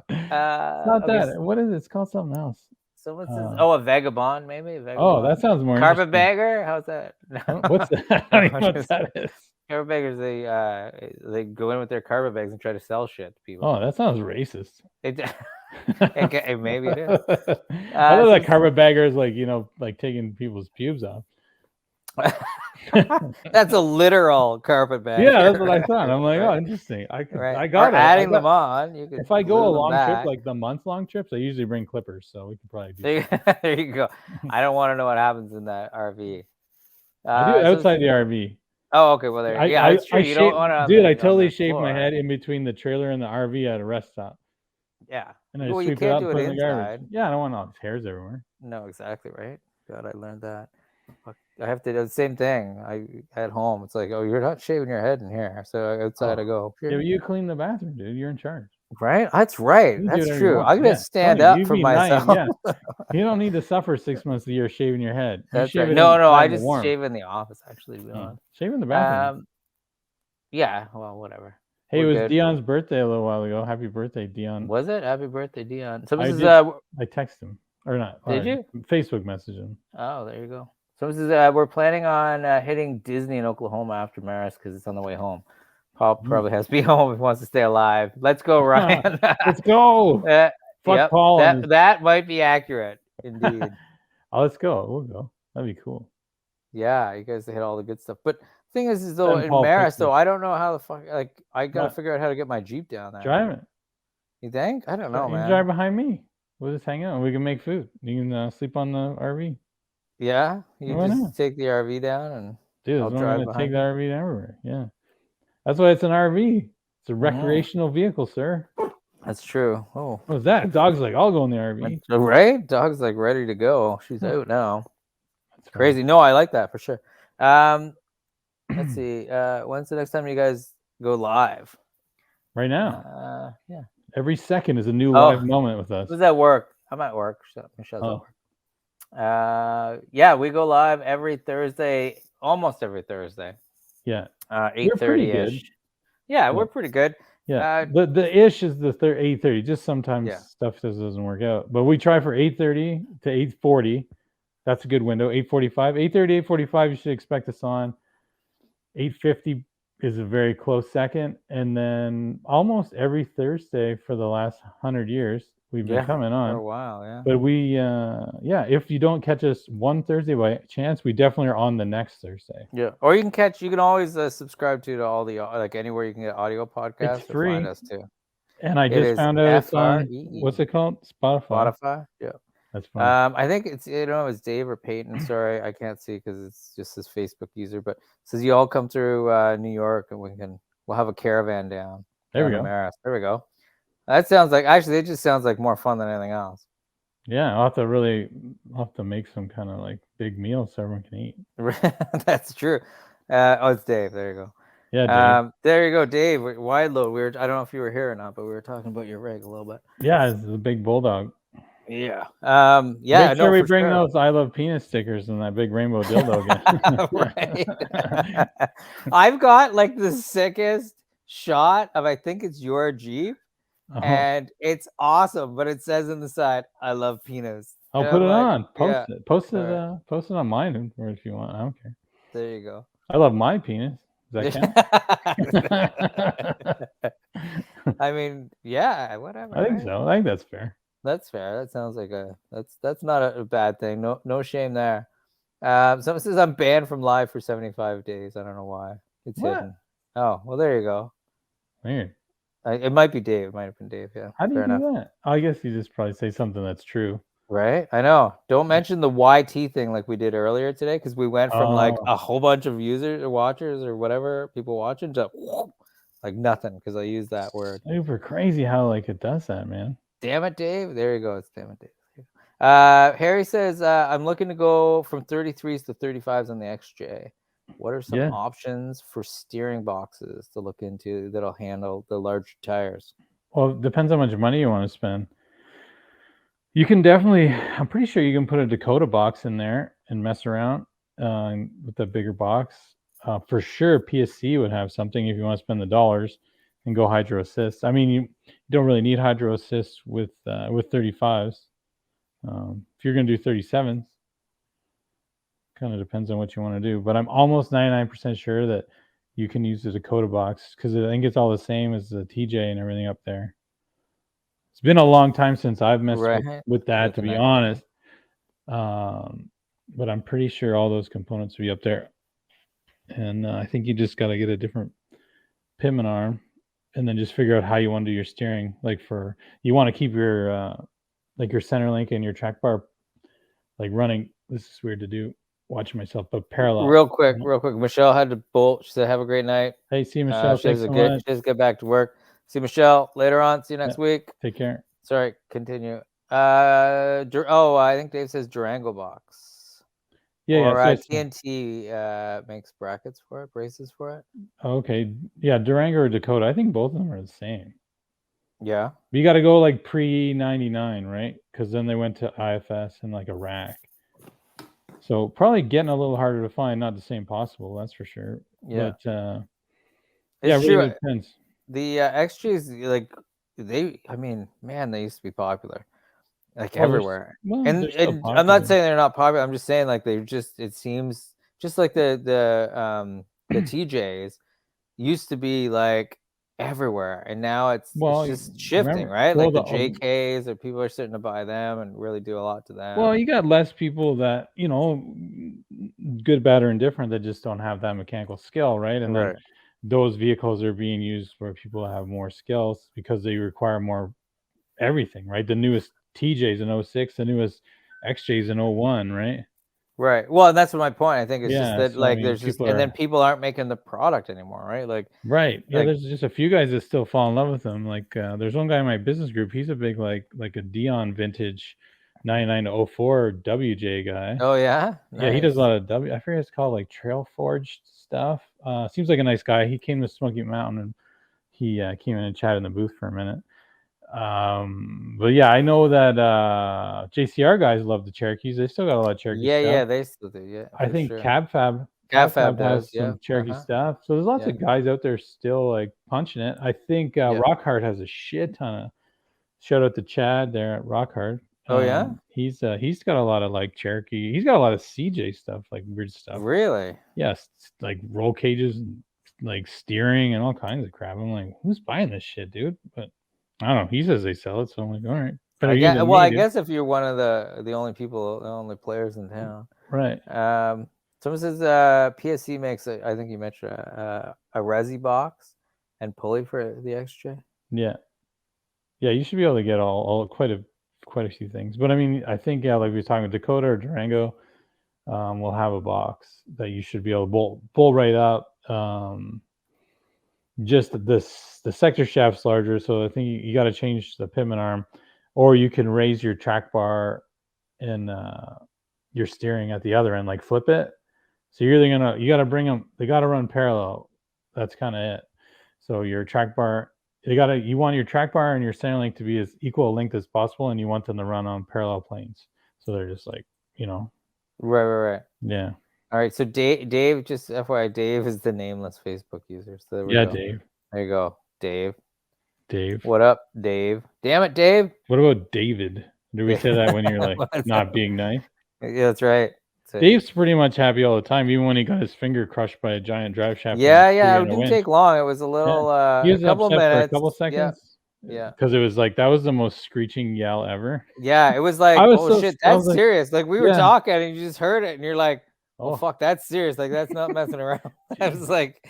[SPEAKER 2] It's not
[SPEAKER 1] Okay.
[SPEAKER 2] that. What is it? It's called something else.
[SPEAKER 1] Someone says, "Oh, a vagabond, maybe a
[SPEAKER 2] Oh, that
[SPEAKER 1] vagabond,
[SPEAKER 2] sounds more interesting.
[SPEAKER 1] carpetbagger." How's that?
[SPEAKER 2] What's that? I don't even know what that is.
[SPEAKER 1] Carpetbaggers, they go in with their carpet bags and try to sell shit to people.
[SPEAKER 2] Oh, that sounds racist.
[SPEAKER 1] Maybe it is.
[SPEAKER 2] I know that carpetbagger is like, like taking people's pubes off.
[SPEAKER 1] That's a literal carpetbagger.
[SPEAKER 2] Yeah, that's what I thought. I'm like, oh, interesting. I got it.
[SPEAKER 1] Adding them on. You could.
[SPEAKER 2] If I go a long trip,
[SPEAKER 1] back.
[SPEAKER 2] like the month-long trips, I usually bring clippers, so we could probably do.
[SPEAKER 1] There you go. I don't want to know what happens in that RV.
[SPEAKER 2] I do outside the RV.
[SPEAKER 1] Oh, okay. Well, there. Yeah, it's true. You don't want to.
[SPEAKER 2] Dude, I totally shaved my head in between the trailer and the RV at a rest stop.
[SPEAKER 1] Yeah.
[SPEAKER 2] And I just sweep it out and put it in the garbage. Yeah, I don't want all these hairs everywhere.
[SPEAKER 1] No, exactly right. God, I learned that. I have to do the same thing. At home, it's like, oh, you're not shaving your head in here. So outside I go.
[SPEAKER 2] Yeah, but you clean the bathroom, dude. You're in charge.
[SPEAKER 1] Right? That's right. That's true. I'm gonna stand up for myself.
[SPEAKER 2] Yeah. You don't need to suffer 6 months of the year shaving your head.
[SPEAKER 1] That's right. No, I just shave in the office, actually, to be honest.
[SPEAKER 2] Shave in the bathroom.
[SPEAKER 1] Yeah, well, whatever.
[SPEAKER 2] Hey, it was Dion's birthday a little while ago. Happy birthday, Dion.
[SPEAKER 1] Was it? Happy birthday, Dion. So
[SPEAKER 2] I texted him. Or not.
[SPEAKER 1] Did you?
[SPEAKER 2] Facebook message him.
[SPEAKER 1] Oh, there you go. So this is, we're planning on hitting Disney in Oklahoma after Maris because it's on the way home. Paul probably has to be home if he wants to stay alive. Let's go, Ryan.
[SPEAKER 2] Let's go. Fuck Paul.
[SPEAKER 1] That might be accurate, indeed.
[SPEAKER 2] Oh, let's go. We'll go. That'd be cool.
[SPEAKER 1] Yeah, you guys hit all the good stuff. But the thing is though, in Maris, though, I don't know how the fuck. Like, I gotta figure out how to get my Jeep down there.
[SPEAKER 2] Drive it.
[SPEAKER 1] You think? I don't know, man.
[SPEAKER 2] You drive behind me. We'll just hang out and we can make food. You can sleep on the RV.
[SPEAKER 1] Yeah, you just take the RV down and
[SPEAKER 2] dude, I'm gonna take the RV everywhere. Yeah, that's why it's an RV. It's a recreational vehicle, sir.
[SPEAKER 1] That's true. Oh,
[SPEAKER 2] what was that? Dog's like, I'll go in the RV.
[SPEAKER 1] Right? Dog's like ready to go. She's out now. That's crazy. No, I like that for sure. Let's see. When's the next time you guys go live?
[SPEAKER 2] Right now.
[SPEAKER 1] Yeah.
[SPEAKER 2] Every second is a new live moment with us.
[SPEAKER 1] Who's at work? I'm at work. Michelle's at work. Yeah, we go live every Thursday, almost every Thursday.
[SPEAKER 2] Yeah.
[SPEAKER 1] 8:30-ish. Yeah, we're pretty good.
[SPEAKER 2] Yeah. The ish is the 8:30. Just sometimes stuff doesn't work out. But we try for 8:30 to 8:40. That's a good window. 8:45. 8:30, 8:45, you should expect us on. 8:50 is a very close second. And then almost every Thursday for the last 100 years, we've been coming on
[SPEAKER 1] for a while, yeah.
[SPEAKER 2] But we, if you don't catch us one Thursday by chance, we definitely are on the next Thursday.
[SPEAKER 1] Yeah, or you can always subscribe to all the anywhere you can get audio podcasts.
[SPEAKER 2] It's free.
[SPEAKER 1] Find us too.
[SPEAKER 2] And I just found out it's on what's it called?
[SPEAKER 1] Spotify. Yeah,
[SPEAKER 2] that's fine.
[SPEAKER 1] I think it's it's Dave or Peyton. Sorry, I can't see because it's just his Facebook user. But it says you all come through New York and we'll have a caravan down.
[SPEAKER 2] There we go.
[SPEAKER 1] Maris. There we go. That sounds like it just sounds like more fun than anything else.
[SPEAKER 2] Yeah, I'll have to make some kind of like big meal so everyone can eat.
[SPEAKER 1] That's true. It's Dave. There you go.
[SPEAKER 2] Yeah, Dave.
[SPEAKER 1] There you go, Dave. Wide load. I don't know if you were here or not, but we were talking about your rig a little bit.
[SPEAKER 2] Yeah, it's a big bulldog.
[SPEAKER 1] Yeah.
[SPEAKER 2] Make sure we bring those I love penis stickers and that big rainbow dildo
[SPEAKER 1] again. Right. I've got like the sickest shot of I think it's your Jeep. And it's awesome, but it says in the side, "I love penis."
[SPEAKER 2] I'll put it on. Post it. Post it on mine or if you want. I don't care.
[SPEAKER 1] There you go.
[SPEAKER 2] I love my penis. Does that count?
[SPEAKER 1] I mean, yeah, whatever,
[SPEAKER 2] I think
[SPEAKER 1] right?
[SPEAKER 2] so. I think that's fair.
[SPEAKER 1] That's fair. That sounds like that's not a bad thing. No shame there. Someone says I'm banned from live for 75 days. I don't know why. It's
[SPEAKER 2] What?
[SPEAKER 1] hidden. Oh, well, there you go.
[SPEAKER 2] Weird.
[SPEAKER 1] It might be Dave. It might have been Dave. Yeah,
[SPEAKER 2] How do you
[SPEAKER 1] fair
[SPEAKER 2] do
[SPEAKER 1] enough.
[SPEAKER 2] that? I guess you just probably say something that's true.
[SPEAKER 1] Right? I know. Don't mention the YT thing like we did earlier today, because we went from like
[SPEAKER 2] Oh,
[SPEAKER 1] a whole bunch of users or watchers or whatever, people watching, to like nothing because I used that word.
[SPEAKER 2] super crazy how like it does that, man.
[SPEAKER 1] Damn it, Dave. There you go. It's damn it, Dave. Harry says, I'm looking to go from 33s to 35s on the XJ. What are some
[SPEAKER 2] Yeah.
[SPEAKER 1] options for steering boxes to look into that'll handle the larger tires?
[SPEAKER 2] Well, it depends how much money you want to spend. You can definitely, I'm pretty sure you can put a Dakota box in there and mess around with the bigger box. For sure, PSC would have something if you want to spend the dollars and go hydro assist. I mean, you don't really need hydro assist with 35s. If you're going to do 37s, kind of depends on what you want to do. But I'm almost 99% sure that you can use the Dakota box because I think it's all the same as the TJ and everything up there. It's been a long time since I've messed with that, to be honest. But I'm pretty sure all those components will be up there. And I think you just got to get a different pitman arm and then just figure out how you want to do your steering. Like you want to keep your like your center link and your track bar like running. This is weird to do, watching myself, but parallel.
[SPEAKER 1] Real quick. Michelle had to bolt. She said, have a great night.
[SPEAKER 2] Hey, see you, Michelle.
[SPEAKER 1] She has to get back to work. See Michelle later on. See you next week.
[SPEAKER 2] Take care.
[SPEAKER 1] Sorry, continue. I think Dave says Durango box.
[SPEAKER 2] Yeah,
[SPEAKER 1] or TNT makes brackets for it, braces for it.
[SPEAKER 2] Okay, yeah, Durango or Dakota. I think both of them are the same.
[SPEAKER 1] Yeah.
[SPEAKER 2] You got to go like pre-99, right? Because then they went to IFS and like a rack. So probably getting a little harder to find. Not the same possible, that's for sure.
[SPEAKER 1] Yeah.
[SPEAKER 2] But
[SPEAKER 1] it's
[SPEAKER 2] really
[SPEAKER 1] true.
[SPEAKER 2] Depends.
[SPEAKER 1] The XGs, like they used to be popular, like everywhere. And I'm not saying they're not popular. I'm just saying like it seems just like the TJs used to be like everywhere, and now it's just shifting, right? Like the JKs, or people are starting to buy them and really do a lot to them.
[SPEAKER 2] Well, you got less people that, good, bad, or indifferent, that just don't have that mechanical skill, right? And then those vehicles are being used for people that have more skills because they require more everything, right? The newest TJs in 06, the newest XJs in 01, right?
[SPEAKER 1] Right. Well, that's my point. I think it's just that, like, there's just, and then people aren't making the product anymore, right? Like,
[SPEAKER 2] right. Yeah, there's just a few guys that still fall in love with them. Like, there's one guy in my business group. He's a big, like a Dion vintage 99 to 04 WJ guy.
[SPEAKER 1] Oh, yeah? Nice.
[SPEAKER 2] Yeah, he does a lot of I forget it's called, like Trail Forged stuff. Seems like a nice guy. He came to Smoky Mountain and he came in and chatted in the booth for a minute. But yeah, I know that JCR guys love the Cherokees. They still got a lot of Cherokee stuff.
[SPEAKER 1] Yeah, they still do. Yeah,
[SPEAKER 2] I think
[SPEAKER 1] sure.
[SPEAKER 2] Cab Fab has some Cherokee stuff. So there's lots of guys out there still like punching it. I think Rockhard has a shit ton of. Shout out to Chad there at Rockhard.
[SPEAKER 1] Oh yeah,
[SPEAKER 2] he's got a lot of like Cherokee. He's got a lot of CJ stuff, like weird stuff.
[SPEAKER 1] Really?
[SPEAKER 2] Yes, like roll cages, and like steering and all kinds of crap. I'm like, who's buying this shit, dude? But I don't know. He says they sell it, so I'm like, all right.
[SPEAKER 1] I guess if you're one of the only players in town,
[SPEAKER 2] right?
[SPEAKER 1] Someone says PSC makes I think you mentioned a resi box and pulley for the XJ.
[SPEAKER 2] Yeah, you should be able to get quite a few things. But I mean, I think like we were talking with Dakota or Durango, will have a box that you should be able to bolt right up. Just the sector shaft's larger, so I think you got to change the pitman arm, or you can raise your track bar and your steering at the other end, like flip it. So you got to bring them. They got to run parallel. That's kind of it. So your track bar, you want your track bar and your center link to be as equal a length as possible, and you want them to run on parallel planes. So they're just like,
[SPEAKER 1] Right.
[SPEAKER 2] Yeah.
[SPEAKER 1] All right. So Dave, just FYI, Dave is the nameless Facebook user. So there we go.
[SPEAKER 2] Dave.
[SPEAKER 1] There you go, Dave.
[SPEAKER 2] Dave.
[SPEAKER 1] What up, Dave? Damn it, Dave.
[SPEAKER 2] What about David? Do we say that when you're like not being nice?
[SPEAKER 1] Yeah, that's right.
[SPEAKER 2] Dave's pretty much happy all the time, even when he got his finger crushed by a giant drive shaft.
[SPEAKER 1] Yeah,
[SPEAKER 2] yeah,
[SPEAKER 1] it didn't take long. It was a little,
[SPEAKER 2] he was
[SPEAKER 1] a couple of
[SPEAKER 2] upset for a
[SPEAKER 1] minutes.
[SPEAKER 2] couple seconds.
[SPEAKER 1] Yeah.
[SPEAKER 2] Because it was like that was the most screeching yell ever.
[SPEAKER 1] Yeah, it was like,
[SPEAKER 2] was
[SPEAKER 1] oh
[SPEAKER 2] so
[SPEAKER 1] shit,
[SPEAKER 2] I was
[SPEAKER 1] that's
[SPEAKER 2] like,
[SPEAKER 1] serious. Like we were talking and you just heard it and you're like, oh
[SPEAKER 2] oh
[SPEAKER 1] fuck, that's serious. Like that's not messing around. That was like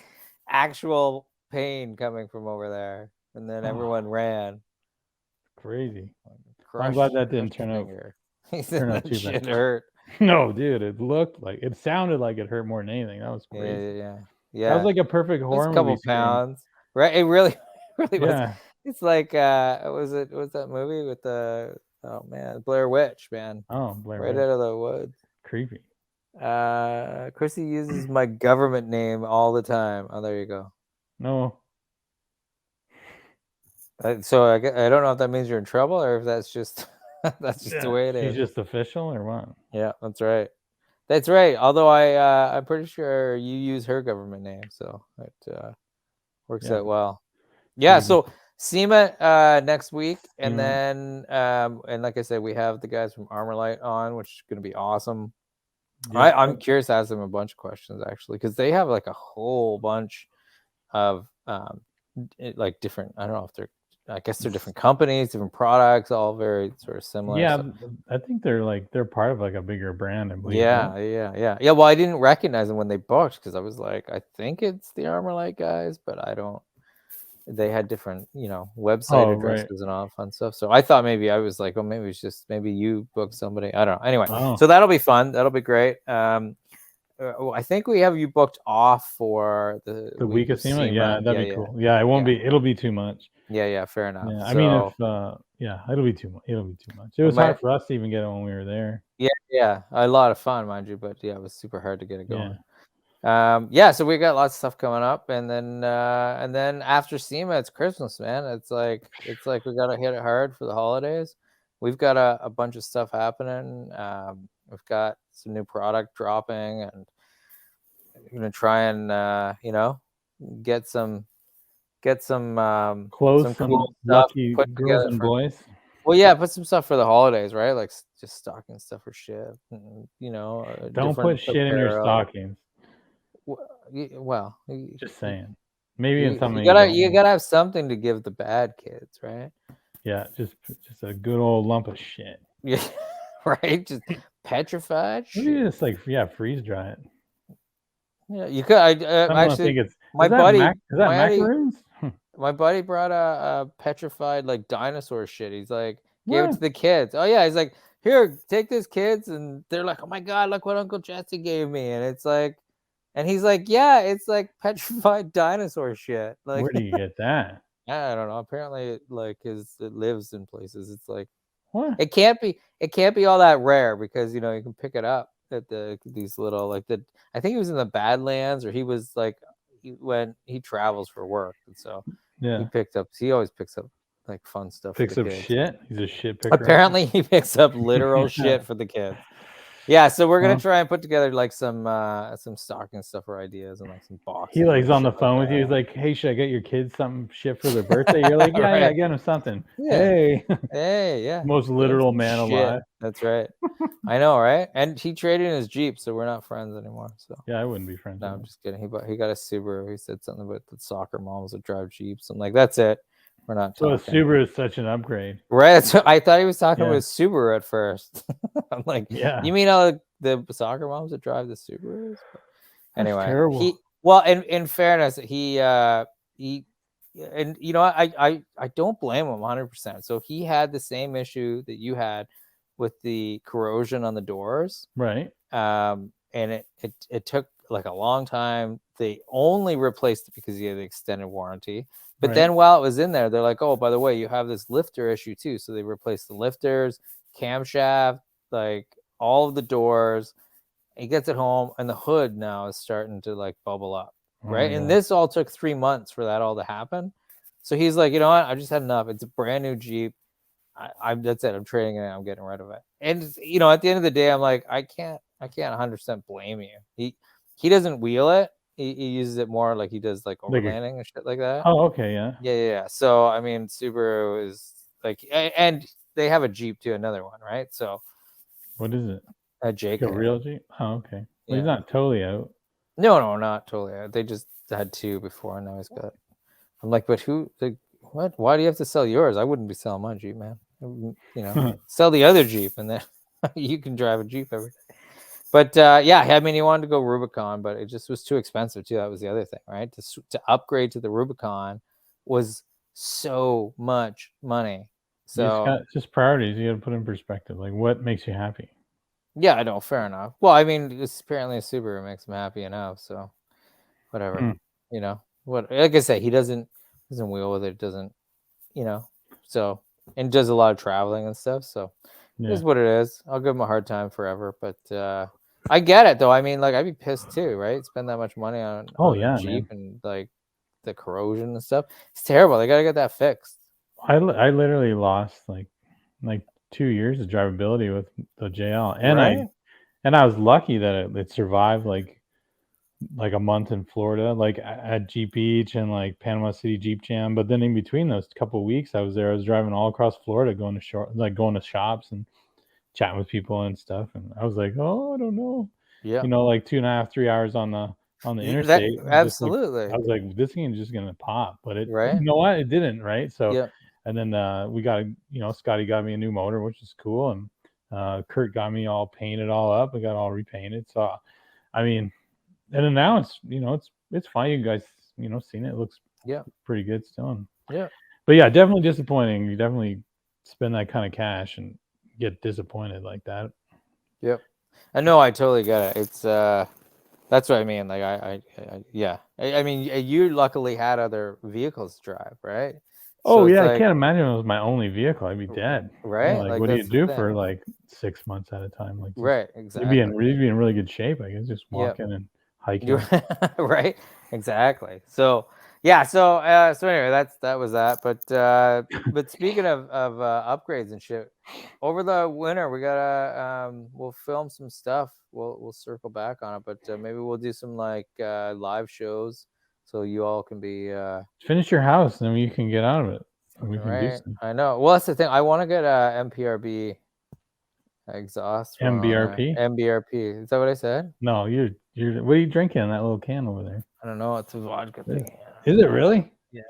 [SPEAKER 1] actual pain coming from over there. And then everyone ran.
[SPEAKER 2] crazy.
[SPEAKER 1] Crushed,
[SPEAKER 2] I'm glad that didn't turn out
[SPEAKER 1] He said that
[SPEAKER 2] too
[SPEAKER 1] shit
[SPEAKER 2] bad.
[SPEAKER 1] hurt.
[SPEAKER 2] No, dude, it sounded like it hurt more than anything. That was crazy.
[SPEAKER 1] Yeah.
[SPEAKER 2] That was like a perfect horror
[SPEAKER 1] a couple
[SPEAKER 2] movie scene.
[SPEAKER 1] pounds, right? It really, really was.
[SPEAKER 2] Yeah.
[SPEAKER 1] It's like, was that movie with the, oh man, Blair Witch, man.
[SPEAKER 2] Oh, Blair
[SPEAKER 1] Right
[SPEAKER 2] Witch.
[SPEAKER 1] out of the woods.
[SPEAKER 2] Creepy.
[SPEAKER 1] Chrissy uses my government name all the time. Oh, there you go.
[SPEAKER 2] No.
[SPEAKER 1] So I don't know if that means you're in trouble or if that's just the way it is.
[SPEAKER 2] She's just official or what?
[SPEAKER 1] Yeah, that's right. That's right. Although I'm pretty sure you use her government name, so it works out well. Yeah. So SEMA next week, and then and like I said, we have the guys from Armorlight on, which is going to be awesome. Yeah. I'm curious to ask them a bunch of questions actually, because they have like a whole bunch of like different. I don't know if they're. I guess they're different companies, different products, all very sort of similar.
[SPEAKER 2] Yeah, so. I think they're part of like a bigger brand, I believe.
[SPEAKER 1] Yeah. Well, I didn't recognize them when they booked because I was like, I think it's the Armorlight guys, but I don't. They had different, website addresses and all fun stuff. So I thought maybe I was like, oh, maybe it's just maybe you booked somebody. I don't know. Anyway, so that'll be fun. That'll be great. I think we have you booked off for the
[SPEAKER 2] week of SEMA. Yeah, that'd be cool. Yeah, it won't be. It'll be too much.
[SPEAKER 1] Yeah, fair enough.
[SPEAKER 2] Yeah, I mean, if it'll be too much. It'll be too much. It was hard for us to even get it when we were there.
[SPEAKER 1] Yeah, a lot of fun, mind you, but yeah, it was super hard to get it going. Yeah. So we got lots of stuff coming up, and then after SEMA, it's Christmas, man. It's like we gotta hit it hard for the holidays. We've got a bunch of stuff happening. We've got some new product dropping, and we're gonna try and get some
[SPEAKER 2] clothes,
[SPEAKER 1] some
[SPEAKER 2] cool stuff, put girls and boys.
[SPEAKER 1] Well, yeah, put some stuff for the holidays, right? Like just stocking stuff for shit.
[SPEAKER 2] Don't put shit in your stockings.
[SPEAKER 1] Well,
[SPEAKER 2] just saying. Maybe in something
[SPEAKER 1] you gotta have something to give the bad kids, right?
[SPEAKER 2] Yeah, just a good old lump of shit.
[SPEAKER 1] Yeah, right. Just petrified.
[SPEAKER 2] Maybe just like freeze dry it.
[SPEAKER 1] Yeah, you could. I actually think it's my buddy. Is that macaroons? My buddy brought a petrified like dinosaur shit. He's like gave it to the kids. Oh yeah, he's like, here, take this, kids, and they're like, oh my god, look what Uncle Jesse gave me, and it's like. And he's like, yeah, it's like petrified dinosaur shit. Like,
[SPEAKER 2] where do you get that?
[SPEAKER 1] I don't know. Apparently, it lives in places. It's like,
[SPEAKER 2] what?
[SPEAKER 1] It can't be all that rare because you can pick it up at these little I think he was in the Badlands or he was like when he travels for work, and so he always picks up like fun stuff.
[SPEAKER 2] Picks up shit. He's a shit picker.
[SPEAKER 1] Apparently, he picks up literal shit for the kids. Yeah, so we're gonna try and put together like some stocking stuffer ideas and like some boxes.
[SPEAKER 2] He likes on the phone with you. He's like, "Hey, should I get your kids some shit for their birthday?" You're like, "Yeah, yeah, get them something." Yeah. Hey,
[SPEAKER 1] yeah.
[SPEAKER 2] Most literal man alive.
[SPEAKER 1] That's right. I know, right? And he traded in his Jeep, so we're not friends anymore. So
[SPEAKER 2] yeah, I wouldn't be friends.
[SPEAKER 1] No, I'm just kidding. He got a Subaru. He said something about the soccer moms that drive Jeeps. I'm like, that's it. We're not talking.
[SPEAKER 2] So a Subaru is such an upgrade,
[SPEAKER 1] right? So I thought he was talking about Subaru at first. I'm like,
[SPEAKER 2] yeah.
[SPEAKER 1] You mean all the soccer moms that drive the Subarus? But anyway,
[SPEAKER 2] that's terrible.
[SPEAKER 1] In fairness, he and I don't blame him 100%. So he had the same issue that you had with the corrosion on the doors,
[SPEAKER 2] right?
[SPEAKER 1] And it took like a long time. They only replaced it because he had the extended warranty. But then while it was in there, they're like, oh, by the way, you have this lifter issue too. So they replaced the lifters, camshaft, like all of the doors. He gets it home and the hood now is starting to like bubble up. Right. And this all took 3 months for that all to happen. So he's like, you know what? I just had enough. It's a brand new Jeep. That's it. I'm trading it. I'm getting rid of it. And at the end of the day, I'm like, I can't 100% blame you. He doesn't wheel it. He uses it more like he does like overlanding and shit like that.
[SPEAKER 2] Oh, okay, yeah.
[SPEAKER 1] Yeah. So I mean, Subaru is like, and they have a Jeep too, another one, right? So
[SPEAKER 2] what is it?
[SPEAKER 1] A
[SPEAKER 2] Like a
[SPEAKER 1] JK.
[SPEAKER 2] real Jeep? Oh, okay. Well, he's
[SPEAKER 1] Yeah.
[SPEAKER 2] not totally out.
[SPEAKER 1] No, not totally. They just had 2 before, and now he's got. I'm like, but who? Like, what? Why do you have to sell yours? I wouldn't be selling my Jeep, man. Sell the other Jeep, and then you can drive a Jeep every day. But yeah, I mean, he wanted to go Rubicon, but it just was too expensive too. That was the other thing, right? To upgrade to the Rubicon was so much money. So
[SPEAKER 2] just priorities. You got to put in perspective. Like, what makes you happy?
[SPEAKER 1] yeah, I know, fair enough. Well, I mean, it's apparently a Subaru makes him happy enough, so whatever. What? Like I say, he doesn't wheel with it. Doesn't So and does a lot of traveling and stuff. So it is what it is. I'll give him a hard time forever, but I get it though. I mean, like I'd be pissed too, right? Spend that much money on a Jeep,
[SPEAKER 2] man.
[SPEAKER 1] and like the corrosion and stuff. It's terrible. They gotta get that fixed.
[SPEAKER 2] I literally lost like 2 years of drivability with the JL,
[SPEAKER 1] Right?
[SPEAKER 2] and I was lucky that it survived like a month in Florida, like at Jeep Beach and like Panama City Jeep Jam. But then in between those couple of weeks I was there, I was driving all across Florida, going to shops and chatting with people and stuff. And I was like, oh, I don't know,
[SPEAKER 1] Yeah.
[SPEAKER 2] like 2.5, 3 hours on the
[SPEAKER 1] That
[SPEAKER 2] interstate. Just like
[SPEAKER 1] absolutely.
[SPEAKER 2] I was like, this thing is just gonna pop, but you
[SPEAKER 1] Right?
[SPEAKER 2] know what? It didn't, right? So,
[SPEAKER 1] Yeah.
[SPEAKER 2] and then we got Scotty got me a new motor, which is cool, and Kurt got me all painted all up. We got all repainted. So, I mean, and then now it's fine. You guys seen it. It looks pretty good still.
[SPEAKER 1] Yeah.
[SPEAKER 2] But yeah, definitely disappointing. You definitely spend that kind of cash and get disappointed like that.
[SPEAKER 1] Yep. I know. I totally get it. It's that's what I mean. Like I mean, you luckily had other vehicles to drive, right?
[SPEAKER 2] Oh
[SPEAKER 1] So it's
[SPEAKER 2] yeah, I
[SPEAKER 1] like,
[SPEAKER 2] can't imagine it was my only vehicle. I'd be dead.
[SPEAKER 1] right?
[SPEAKER 2] Like,
[SPEAKER 1] Like
[SPEAKER 2] what do you
[SPEAKER 1] that's the
[SPEAKER 2] do for
[SPEAKER 1] thing.
[SPEAKER 2] like 6 months at a time? Like, just
[SPEAKER 1] Right.
[SPEAKER 2] you'd be in
[SPEAKER 1] Exactly.
[SPEAKER 2] really good shape, I guess. Just
[SPEAKER 1] Yep.
[SPEAKER 2] walking and hiking.
[SPEAKER 1] You're right. Exactly. So yeah. So anyway, that was that. But speaking of upgrades and shit, over the winter we gotta we'll film some stuff. We'll circle back on it, but maybe we'll do some like live shows so you all can be
[SPEAKER 2] Finish your house, and then you can get out of it. And we can do
[SPEAKER 1] right.
[SPEAKER 2] some
[SPEAKER 1] I know. Well, that's the thing. I want to get a MPRB exhaust one on there.
[SPEAKER 2] MBRP.
[SPEAKER 1] MBRP. Is that what I said?
[SPEAKER 2] No, you're. What are you drinking in that little can over there?
[SPEAKER 1] I don't know. It's a vodka thing.
[SPEAKER 2] Is it really?
[SPEAKER 1] Yeah.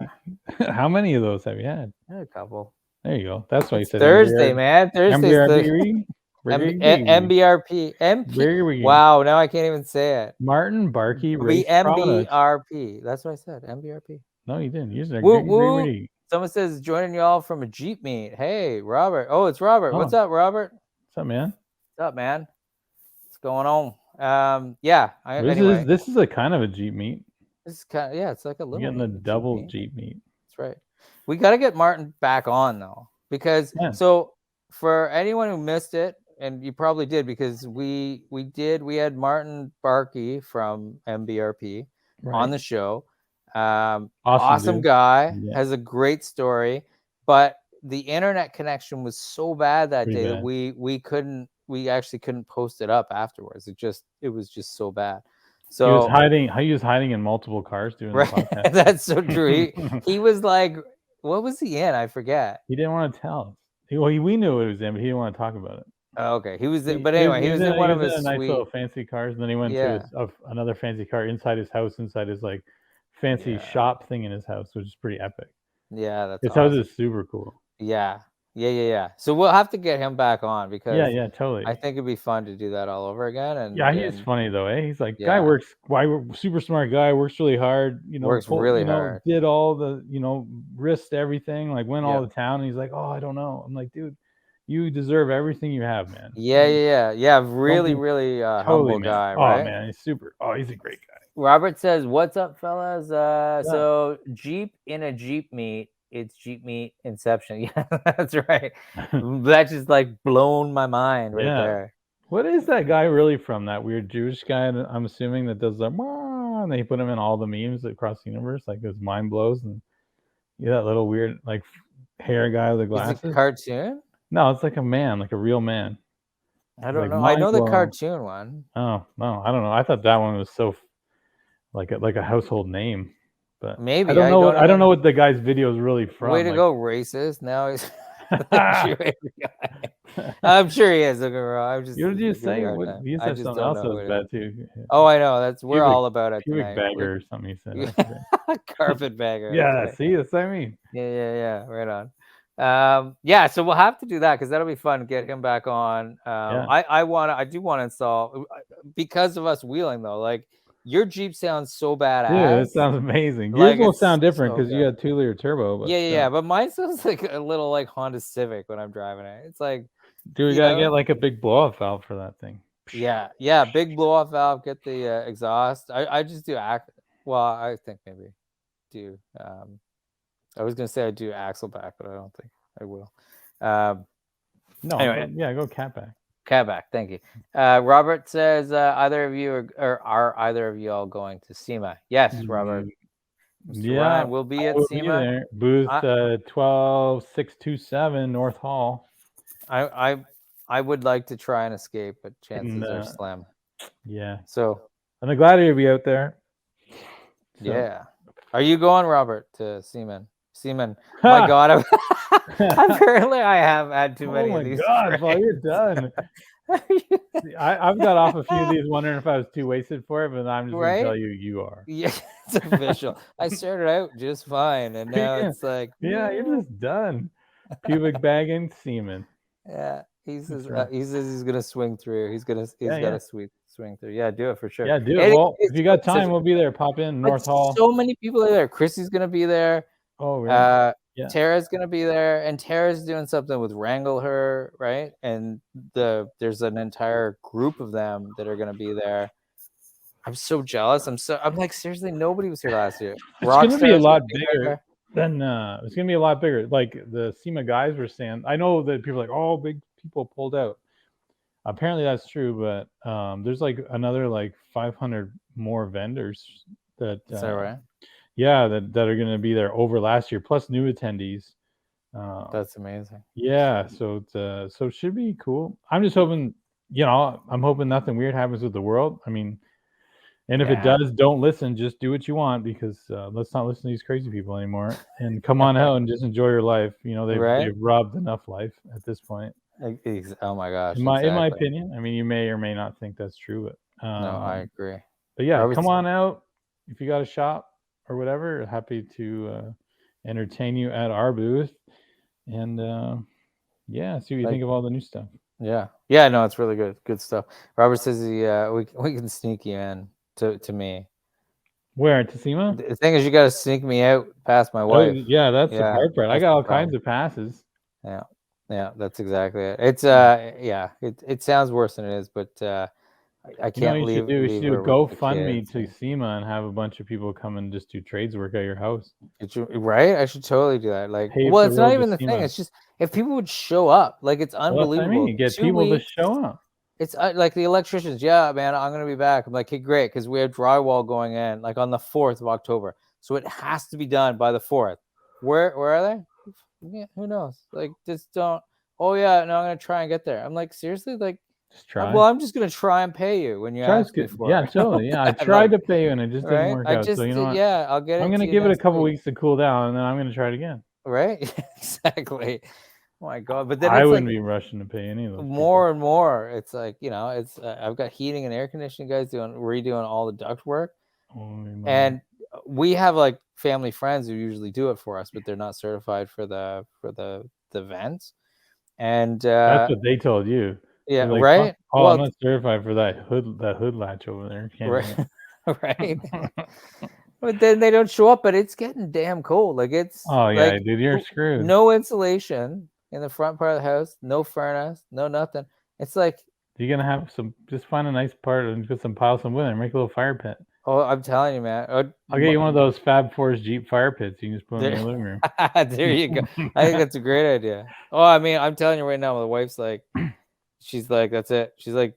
[SPEAKER 2] How many of those have you had?
[SPEAKER 1] A couple.
[SPEAKER 2] There you go. That's why you
[SPEAKER 1] It's
[SPEAKER 2] said
[SPEAKER 1] Thursday, man. Thursday's the MBRP. Wow, now I can't even say it.
[SPEAKER 2] Martin Barkey Race Products.
[SPEAKER 1] MBRP. That's what I said. MBRP.
[SPEAKER 2] No, you didn't. You said
[SPEAKER 1] Woo woo. Someone says joining y'all from a Jeep meet. Hey, Robert. Oh, it's Robert. What's up, Robert?
[SPEAKER 2] What's up, man?
[SPEAKER 1] What's up, man? What's going on? Yeah.
[SPEAKER 2] This is a kind of a Jeep meet.
[SPEAKER 1] This is kind of, it's like a little.
[SPEAKER 2] You're getting a double Jeep meet.
[SPEAKER 1] That's right. We got to get Martin back on though, because so for anyone who missed it, and you probably did, because we had Martin Barkey from MBRP on the show. Awesome guy, has a great story, but the internet connection was so bad that day that we actually couldn't post it up afterwards. It was just so bad. So
[SPEAKER 2] he was hiding in multiple cars doing the podcast.
[SPEAKER 1] That's so true. He was like, what was he in? I forget.
[SPEAKER 2] He didn't want to tell us. We knew it was him, but he didn't want to talk about it.
[SPEAKER 1] Oh, okay. He was in one of his
[SPEAKER 2] nice little fancy cars, and then he went to another fancy car inside his house, inside his like fancy shop thing in his house, which is pretty epic.
[SPEAKER 1] Yeah, that's
[SPEAKER 2] his house is super cool.
[SPEAKER 1] Yeah. So we'll have to get him back on, because
[SPEAKER 2] totally.
[SPEAKER 1] I think it'd be fun to do that all over again. And
[SPEAKER 2] he's funny though, eh? He's like, super smart guy, works really hard,
[SPEAKER 1] works really hard,
[SPEAKER 2] did all the, risked everything, like went all the town, and he's like, oh, I don't know. I'm like, dude, you deserve everything you have, man.
[SPEAKER 1] Yeah. Really humble guy, right?
[SPEAKER 2] Oh man, he's super. Oh, he's a great guy.
[SPEAKER 1] Robert says, what's up, fellas? So Jeep in a Jeep meet. It's Jeep meet Inception. Yeah, that's right. That just like blown my mind right there.
[SPEAKER 2] What is that guy really from? That weird Jewish guy, I'm assuming, that does that, and they put him in all the memes across the universe, like his mind blows, and that little weird like hair guy with the glasses.
[SPEAKER 1] Is it a cartoon?
[SPEAKER 2] No, it's like a man, like a real man.
[SPEAKER 1] I don't know. I know the cartoon one.
[SPEAKER 2] Oh no, I don't know. I thought that one was so like a household name. But
[SPEAKER 1] maybe
[SPEAKER 2] I don't know what the guy's video is really from.
[SPEAKER 1] Way to go, racist. Now he's I'm sure he is. Don't get me wrong. I'm just
[SPEAKER 2] You just
[SPEAKER 1] giving
[SPEAKER 2] say
[SPEAKER 1] you a hard
[SPEAKER 2] what
[SPEAKER 1] time.
[SPEAKER 2] you
[SPEAKER 1] I
[SPEAKER 2] said
[SPEAKER 1] just
[SPEAKER 2] something
[SPEAKER 1] don't
[SPEAKER 2] else
[SPEAKER 1] know
[SPEAKER 2] that
[SPEAKER 1] who
[SPEAKER 2] was
[SPEAKER 1] it is.
[SPEAKER 2] bad too.
[SPEAKER 1] Oh, I know. We're all about it
[SPEAKER 2] Pubic
[SPEAKER 1] tonight.
[SPEAKER 2] bagger or something you said. I forget.
[SPEAKER 1] Carpet bagger.
[SPEAKER 2] Yeah, see, that's what I mean.
[SPEAKER 1] Yeah. Right on. Yeah, so we'll have to do that because that'll be fun. Get him back on.
[SPEAKER 2] Yeah.
[SPEAKER 1] I do want to install because of us wheeling though. Like your Jeep sounds so
[SPEAKER 2] Dude,
[SPEAKER 1] badass.
[SPEAKER 2] it sounds amazing. Yours
[SPEAKER 1] Like
[SPEAKER 2] will
[SPEAKER 1] it's
[SPEAKER 2] sound different
[SPEAKER 1] so
[SPEAKER 2] because you
[SPEAKER 1] good.
[SPEAKER 2] got 2-liter turbo. But
[SPEAKER 1] Yeah. But mine sounds like a little like Honda Civic when I'm driving it. It's like,
[SPEAKER 2] dude, we
[SPEAKER 1] you
[SPEAKER 2] gotta
[SPEAKER 1] know,
[SPEAKER 2] get like a big blow-off valve for that thing.
[SPEAKER 1] yeah. Big blow off valve. Get the exhaust. I just do Well, I think maybe do. I was gonna say I do axle back, but I don't think I will.
[SPEAKER 2] No,
[SPEAKER 1] Anyway,
[SPEAKER 2] go catback.
[SPEAKER 1] Catback. Thank you. Robert says either of you are either of you all going to SEMA? Yes, Robert. Mr.
[SPEAKER 2] Yeah,
[SPEAKER 1] Ryan will be
[SPEAKER 2] I
[SPEAKER 1] at
[SPEAKER 2] will be
[SPEAKER 1] SEMA.
[SPEAKER 2] there. Booth
[SPEAKER 1] I,
[SPEAKER 2] 12627 North Hall.
[SPEAKER 1] I would like to try and escape, but chances
[SPEAKER 2] And,
[SPEAKER 1] are slim.
[SPEAKER 2] yeah.
[SPEAKER 1] So
[SPEAKER 2] I'm glad you'll be out there. So.
[SPEAKER 1] yeah. Are you going, Robert, to Seaman? My God, apparently I have had too many of these.
[SPEAKER 2] Oh my God, Paul, you're done. I've got off a few of these wondering if I was too wasted for it, but I'm just going to tell you, you are.
[SPEAKER 1] Yeah, it's official. I started out just fine, and now it's like,
[SPEAKER 2] yeah, you're just done. Pubic bagging semen.
[SPEAKER 1] Yeah, he says he's gonna swing through. He's got a sweet swing through. Yeah, do it for sure.
[SPEAKER 2] Yeah, do it. Well, if you got time, we'll be there. Pop in North Hall.
[SPEAKER 1] So many people are there. Chrissy's gonna be there.
[SPEAKER 2] Oh, really? Yeah.
[SPEAKER 1] Tara's gonna be there, and Tara's doing something with Wrangle Her, right? And there's an entire group of them that are gonna be there. I'm so jealous. I'm like, seriously, nobody was here last year.
[SPEAKER 2] It's gonna be a lot bigger than it's gonna be a lot bigger. Like the SEMA guys were saying. I know that people are like, oh, big people pulled out. Apparently that's true, but there's like another like 500 more vendors that
[SPEAKER 1] is that right?
[SPEAKER 2] Yeah, that are going to be there over last year, plus new attendees.
[SPEAKER 1] That's amazing.
[SPEAKER 2] Yeah, so it should be cool. I'm just hoping, I'm hoping nothing weird happens with the world. I mean, and if it does, don't listen. Just do what you want because let's not listen to these crazy people anymore. And come on out and just enjoy your life. They've robbed enough life at this point.
[SPEAKER 1] Oh my gosh!
[SPEAKER 2] In my opinion, I mean, you may or may not think that's true, but
[SPEAKER 1] no, I agree.
[SPEAKER 2] But yeah, come on out if you got a shop or whatever. Happy to entertain you at our booth, and see what you think of all the new stuff.
[SPEAKER 1] Yeah, no, it's really good stuff. Robert says we can sneak you in to me.
[SPEAKER 2] Where, to SEMA?
[SPEAKER 1] The thing is, you got to sneak me out past my wife.
[SPEAKER 2] Yeah, that's the hard part. I got all kinds of passes.
[SPEAKER 1] Yeah, that's exactly it. It's it sounds worse than it is, but I can't leave.
[SPEAKER 2] We should do a GoFundMe to SEMA and have a bunch of people come and just do trades work at your house.
[SPEAKER 1] Right? I should totally do that. Like, well, it's not even the thing. It's just if people would show up, like it's unbelievable.
[SPEAKER 2] Well, that's what I mean. You get people to show up.
[SPEAKER 1] It's like the electricians. Yeah, man, I'm gonna be back. I'm like, hey, great, because we have drywall going in like on the 4th of October, so it has to be done by the 4th. Where are they? Yeah, who knows? Like, just don't. Oh yeah, no, I'm gonna try and get there. I'm like, seriously, like,
[SPEAKER 2] just try.
[SPEAKER 1] Well, I'm just gonna try and pay you when you ask me for.
[SPEAKER 2] Yeah, totally. Yeah, I tried to pay you and it just didn't work out. So
[SPEAKER 1] I'll get it.
[SPEAKER 2] I'm gonna give it a couple weeks to cool down, and then I'm gonna try it again.
[SPEAKER 1] Right? Exactly. Oh my God! But then
[SPEAKER 2] I wouldn't be rushing to pay any of those.
[SPEAKER 1] More and more, it's like it's. I've got heating and air conditioning guys redoing all the duct work, and we have like family friends who usually do it for us, but they're not certified for the vents. And
[SPEAKER 2] that's what they told you.
[SPEAKER 1] Yeah, like, right.
[SPEAKER 2] Oh, I'm not certified for that hood latch over there.
[SPEAKER 1] Right. But then they don't show up. But it's getting damn cold. Like it's.
[SPEAKER 2] Oh yeah, like, dude, you're screwed.
[SPEAKER 1] No insulation in the front part of the house. No furnace. No nothing. It's like
[SPEAKER 2] you're gonna have just find a nice part and put some pile some wood and make a little fire pit.
[SPEAKER 1] Oh, I'm telling you, man.
[SPEAKER 2] I'll get you one of those Fab Fours Jeep fire pits. You can just put them in your living room.
[SPEAKER 1] There you go. I think that's a great idea. Oh, I mean, I'm telling you right now, my wife's like, she's like, that's it. She's like,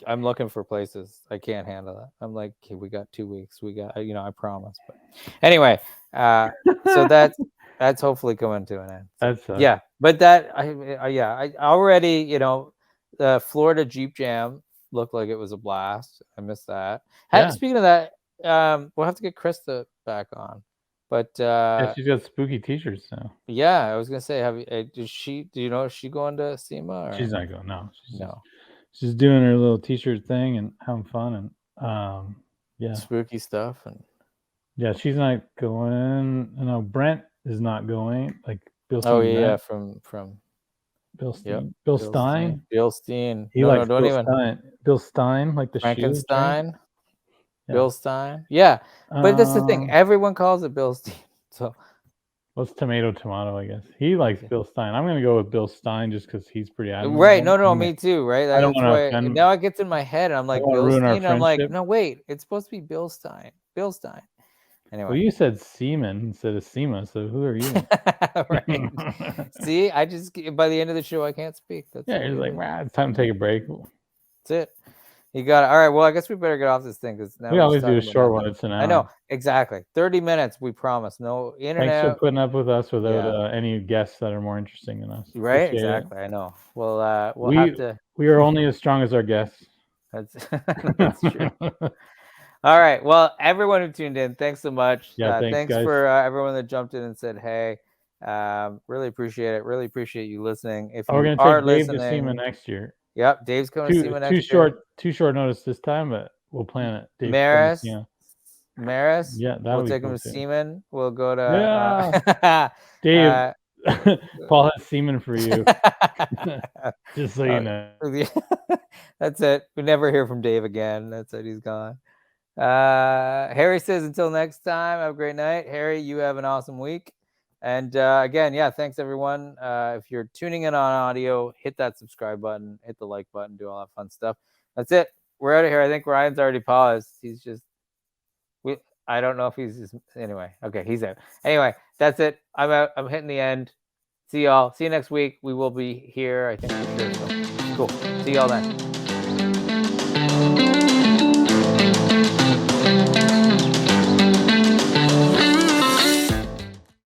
[SPEAKER 1] I'm looking for places. I can't handle that. I'm like, okay, we got 2 weeks. We got, I promise. But anyway, so that's hopefully coming to an end. So, yeah, but that, I already, the Florida Jeep Jam looked like it was a blast. I missed that. Yeah. Speaking of that, we'll have to get Krista back on. But
[SPEAKER 2] Yeah, she's got spooky T-shirts now.
[SPEAKER 1] yeah, I was gonna say, do you know, is she going to SEMA? Or?
[SPEAKER 2] She's not going. No,
[SPEAKER 1] No.
[SPEAKER 2] she's doing her little T-shirt thing and having fun and yeah,
[SPEAKER 1] spooky stuff and
[SPEAKER 2] yeah, she's not going. No, Brent is not going. Like Bill
[SPEAKER 1] oh
[SPEAKER 2] Steen,
[SPEAKER 1] yeah,
[SPEAKER 2] Brent,
[SPEAKER 1] from
[SPEAKER 2] Bill
[SPEAKER 1] yep,
[SPEAKER 2] Steen, Bill Stein.
[SPEAKER 1] Bill Steen.
[SPEAKER 2] He
[SPEAKER 1] No,
[SPEAKER 2] likes
[SPEAKER 1] don't
[SPEAKER 2] Bill
[SPEAKER 1] even.
[SPEAKER 2] Stein. Bill Stein, like the shoe drink.
[SPEAKER 1] Frankenstein,
[SPEAKER 2] Yeah.
[SPEAKER 1] Bill Stein. Yeah, but that's the thing. Everyone calls it Bill Steen. So
[SPEAKER 2] what's tomato, I guess. He likes Bill Stein. I'm gonna go with Bill Stein just because he's pretty adamant.
[SPEAKER 1] right. No, me too. Right.
[SPEAKER 2] I don't
[SPEAKER 1] That's
[SPEAKER 2] want to
[SPEAKER 1] why
[SPEAKER 2] offend.
[SPEAKER 1] now it gets in my head. I'm like Bill
[SPEAKER 2] ruin our
[SPEAKER 1] Steen. I'm like,
[SPEAKER 2] friendship.
[SPEAKER 1] no, wait. It's supposed to be Bill Stein. Bill Stein. Anyway.
[SPEAKER 2] Well, you said semen instead of SEMA, so who are you?
[SPEAKER 1] Right. See, I just by the end of the show I can't speak. That's
[SPEAKER 2] yeah, you're like, wow, it's time to take a break.
[SPEAKER 1] That's it. You got it. All right. Well, I guess we better get off this thing because now
[SPEAKER 2] we always do a short one. It's an hour.
[SPEAKER 1] I know exactly 30 minutes. We promise. No internet.
[SPEAKER 2] Thanks for putting up with us without any guests that are more interesting than us.
[SPEAKER 1] Right.
[SPEAKER 2] Appreciate
[SPEAKER 1] exactly.
[SPEAKER 2] It.
[SPEAKER 1] I know. Well, we'll have to.
[SPEAKER 2] We are only as strong as our guests.
[SPEAKER 1] That's true. All right. Well, everyone who tuned in, thanks so much.
[SPEAKER 2] Yeah,
[SPEAKER 1] thanks
[SPEAKER 2] guys.
[SPEAKER 1] for everyone that jumped in and said, "Hey, really appreciate it. Really appreciate you listening." If
[SPEAKER 2] we're
[SPEAKER 1] you
[SPEAKER 2] gonna
[SPEAKER 1] are
[SPEAKER 2] take Dave
[SPEAKER 1] listening,
[SPEAKER 2] to SEMA next year.
[SPEAKER 1] Yep, Dave's coming to SEMA next year.
[SPEAKER 2] Too short notice this time, but we'll plan it. Dave's
[SPEAKER 1] Maris.
[SPEAKER 2] Yeah,
[SPEAKER 1] we'll take him to semen. We'll go to
[SPEAKER 2] Dave. Paul has semen for you. Just so you know.
[SPEAKER 1] That's it. We never hear from Dave again. That's it. He's gone. Harry says, until next time, have a great night. Harry, you have an awesome week. And again, yeah, thanks everyone. If you're tuning in on audio, hit that subscribe button, hit the like button, do all that fun stuff. That's it. We're out of here. I think Ryan's already paused. He's just, I don't know if he's just, anyway. Okay, he's out. Anyway, that's it. I'm out. I'm hitting the end. See y'all. See you next week. We will be here, I think, for sure. So cool. See y'all then.